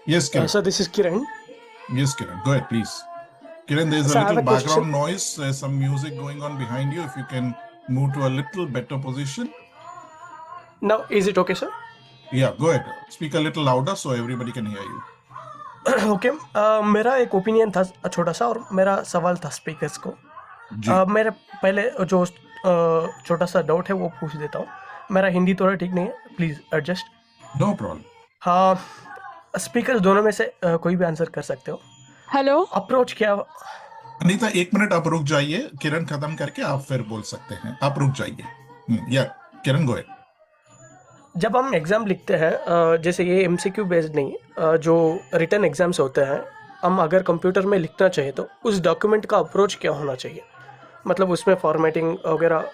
Yes, Kiran. Sir, this is Kiran. Yes, Kiran. Go ahead, please. Kiran, there's Sir, a I have little a question. background noise. There's some music going on behind you. If you can move to a little better position. Now, is it okay, sir? Yeah, go ahead. Speak a little louder so everybody can hear you. Okay, मेरा एक opinion था छोटा सा, और मेरा सवाल था speakers को। जी मेरे पहले जो छोटा सा डाउट है वो पूछ देता हूँ। मेरा हिंदी थोड़ा ठीक नहीं है, प्लीज़ एडजस्ट। No problem. हाँ, स्पीकर्स दोनों में से कोई भी आंसर कर सकते हो। हेलो। अप्रोच क्या? अनीता 1 मिनट आप रुक जाइए, किरण खत्म करके आप फिर बोल सकते हैं, आप रुक जाइए। या किरण गो अहेड। जब हम एग्ज़ाम लिखते हैं, जैसे ये एमसीक्यू बेस्ड नहीं, जो रिटन एग्ज़ाम्स होते हैं, हम अगर कंप्यूटर में लिखना चाहिए तो उस डॉक्यूमेंट का अप्रोच क्या होना चाहिए? मतलब उसमें फॉर्मेटिंग वगैरह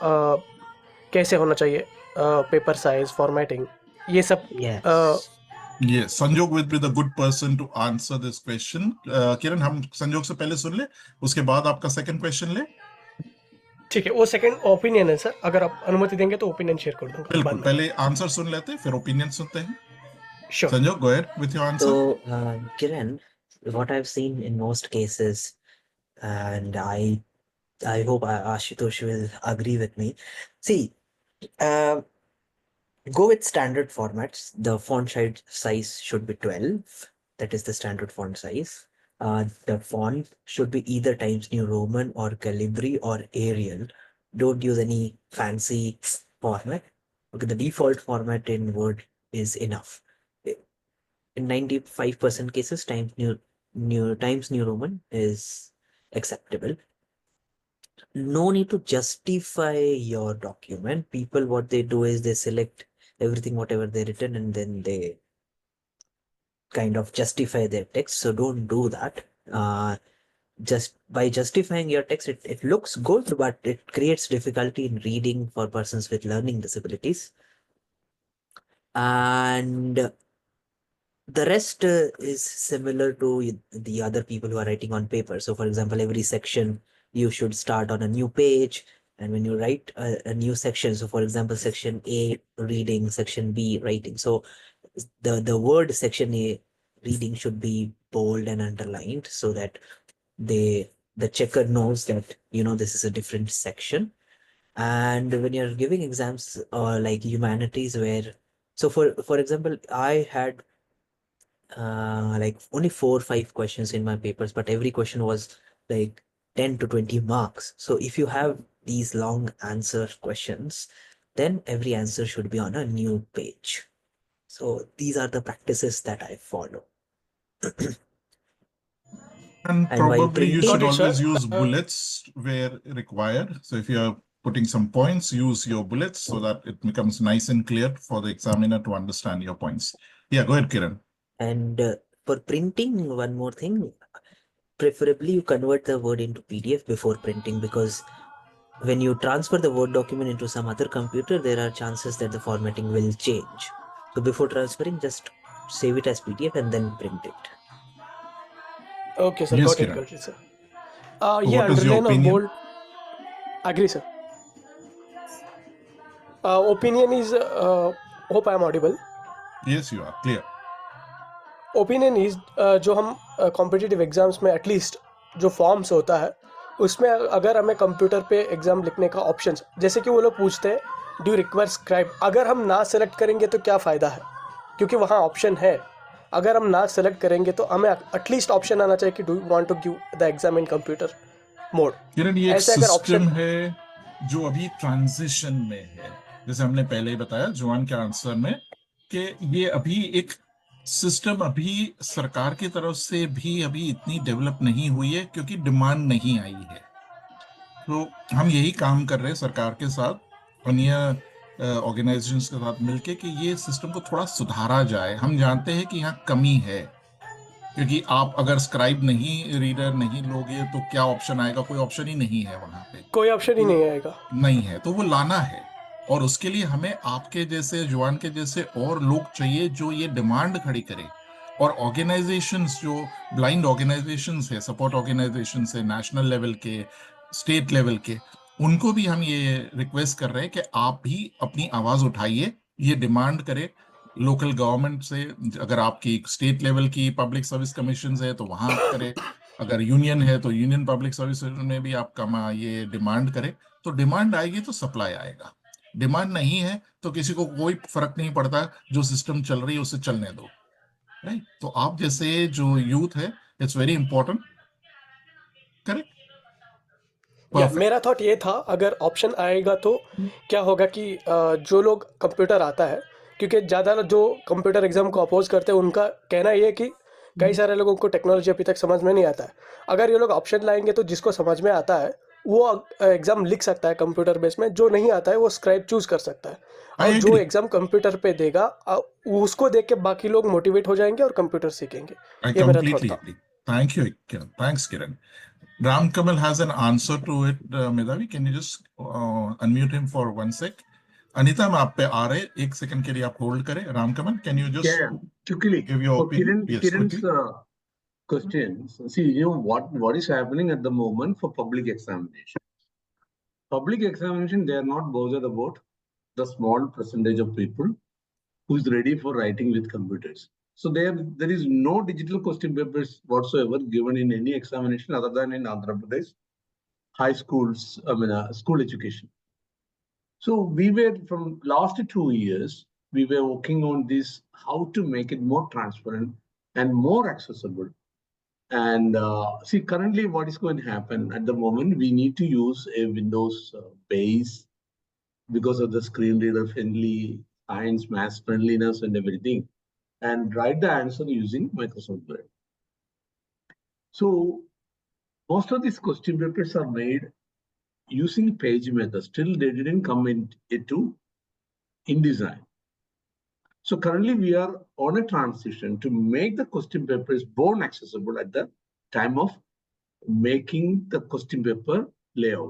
कैसे होना चाहिए, पेपर साइज, फॉर्मेटिंग, ये सब। Yes. Yes, Sanjog will be the good person to answer this question. किरण, हम संजोग से पहले सुन ले, उसके बाद आपका सेकंड क्वेश्चन ले। ठीक है, वो सेकंड ओपिनियन है सर, अगर आप अनुमति देंगे तो ओपिनियन शेयर कर दूंगा बाद बिल्कुल, में। पहले आंसर सुन लेते हैं, फिर ओपिनियन सुनते हैं। श्योर। संजोग, go ahead with your answer. So, Kiran, what I've seen in most cases, and I hope Ashutosh will agree with me. See, uh, go with standard formats. The font size should be 12. That is the standard font size. The font should be either Times New Roman or Calibri or Arial. Don't use any fancy format. Okay, the default format in Word is enough. In 95% cases, Times New Roman is acceptable. No need to justify your document. People, what they do is they select everything, whatever they written, and then they kind of justify their text. So don't do that. Just by justifying your text, it looks good, but it creates difficulty in reading for persons with learning disabilities. And the rest is similar to the other people who are writing on paper. So for example, every section you should start on a new page, and when you write a new section, so for example, section A reading, section B writing, so the word section A reading should be bold and underlined so that the checker knows that this is a different section. And when you're giving exams like humanities, where so for example, I had like only 4 or 5 questions in my papers, but every question was like 10 to 20 marks. So if you have these long answer questions, then every answer should be on a new page. So these are the practices that I follow. And And while probably you printing, should Got it, sir. always use bullets where required. So if you're putting some points, use your bullets so that it becomes nice and clear for the examiner to understand your points. Yeah, go ahead, Kiran. and for printing, one more thing, preferably you convert the word into PDF before printing, because when you transfer the Word document into some other computer, there are chances that the formatting will change. So before transferring, just save it as PDF and then print it. Okay, sir. Yes, got it, Kiran. sir. So ये what is your underline और opinion? bold. Agree, sir. Opinion is, hope I am audible. Yes, you are clear. Opinion is, जो हम competitive exams में at least जो forms होता है उसमें अगर हमें कंप्यूटर पे एग्ज़ाम लिखने का ऑप्शन, जैसे कि वो लोग पूछते हैं डू रिक्वायर स्क्राइब, अगर हम ना सेलेक्ट करेंगे तो क्या फ़ायदा है, क्योंकि वहाँ ऑप्शन है। अगर हम ना सेलेक्ट करेंगे तो हमें एटलीस्ट ऑप्शन आना चाहिए कि do you want to give the exam in computer mode. Kiran, ये एक ऐसे अगर सिस्टम ऑप्शन है जो अभी ट्रांजिशन में है, जैसे हमने पहले ही बताया जवान के आंसर में, कि ये अभी एक सिस्टम अभी सरकार की तरफ से भी अभी इतनी डेवलप नहीं हुई है, क्योंकि डिमांड नहीं आई है। तो हम यही काम कर रहे हैं सरकार के साथ, अन्य ऑर्गेनाइजेशंस के साथ मिलके, कि ये सिस्टम को थोड़ा सुधारा जाए। हम जानते हैं कि यहाँ कमी है, क्योंकि आप अगर स्क्राइब नहीं, रीडर नहीं लोगे तो क्या ऑप्शन आएगा? कोई ऑप्शन ही नहीं है वहां पे, कोई ऑप्शन ही नहीं आएगा, नहीं है, तो वो लाना है। और उसके लिए हमें आपके जैसे, जवान के जैसे और लोग चाहिए जो ये डिमांड खड़ी करे। और ऑर्गेनाइजेशंस, जो ब्लाइंड ऑर्गेनाइजेशंस है, सपोर्ट ऑर्गेनाइजेशंस है, नेशनल लेवल के, स्टेट लेवल के, उनको भी हम ये रिक्वेस्ट कर रहे हैं कि आप भी अपनी आवाज उठाइए, ये डिमांड करे लोकल गवर्नमेंट से। अगर आपकी स्टेट लेवल की पब्लिक सर्विस कमीशन है तो वहां आप करें, अगर यूनियन है तो यूनियन पब्लिक सर्विस में भी आप ये डिमांड करें। तो डिमांड आएगी तो सप्लाई आएगा, डिमांड नहीं है तो किसी को कोई फर्क नहीं पड़ता, जो सिस्टम चल रही है उसे चलने दो। राइट? तो आप जैसे जो यूथ है, इट्स वेरी इंपॉर्टेंट, करेक्ट? या मेरा थॉट ये था, अगर ऑप्शन आएगा तो क्या होगा कि जो लोग कंप्यूटर आता है, क्योंकि ज़्यादा जो कंप्यूटर एग्ज़ाम को अपोज करते हैं उनका कहना ये है कि कई सारे लोगों को टेक्नोलॉजी अभी तक समझ में नहीं आता है। अगर ये लोग ऑप्शन लाएंगे तो जिसको समझ में आता है वो एग्ज़ाम लिख सकता है कंप्यूटर बेस में, जो नहीं आता है वो स्क्राइब चूज़ कर सकता है, और जो एग्ज़ाम कंप्यूटर पे देगा उसको देख के बाकी लोग मोटिवेट हो जाएंगे और कंप्यूटर सीखेंगे। ये मेरा थॉट था। Thank you, Kiran. Thanks, Kiran. Ram Kamal has an answer to it. Medhavi, can you just unmute him for 1 sec? Anita, मैं आप पे आ रहे, 1 सेकंड के लिए आप होल्ड करें. Ram Kamal, can you just quickly give your for opinion? Yes, Kiran's quickly. questions. See, what is happening at the moment for public examination. Public examination, they are not bothered about the small percentage of people who is ready for writing with computers. So there is no digital question papers whatsoever given in any examination other than in Andhra Pradesh high schools, school education. So we were, from last 2 years, we were working on this, how to make it more transparent and more accessible. And see, currently what is going to happen at the moment, we need to use a Windows base because of the screen reader friendly, science, math friendliness and everything, and write the answer using Microsoft Word. So most of these question papers are made using page method. Still, they didn't come into InDesign. So currently we are on a transition to make the question papers born accessible at the time of making the question paper layout.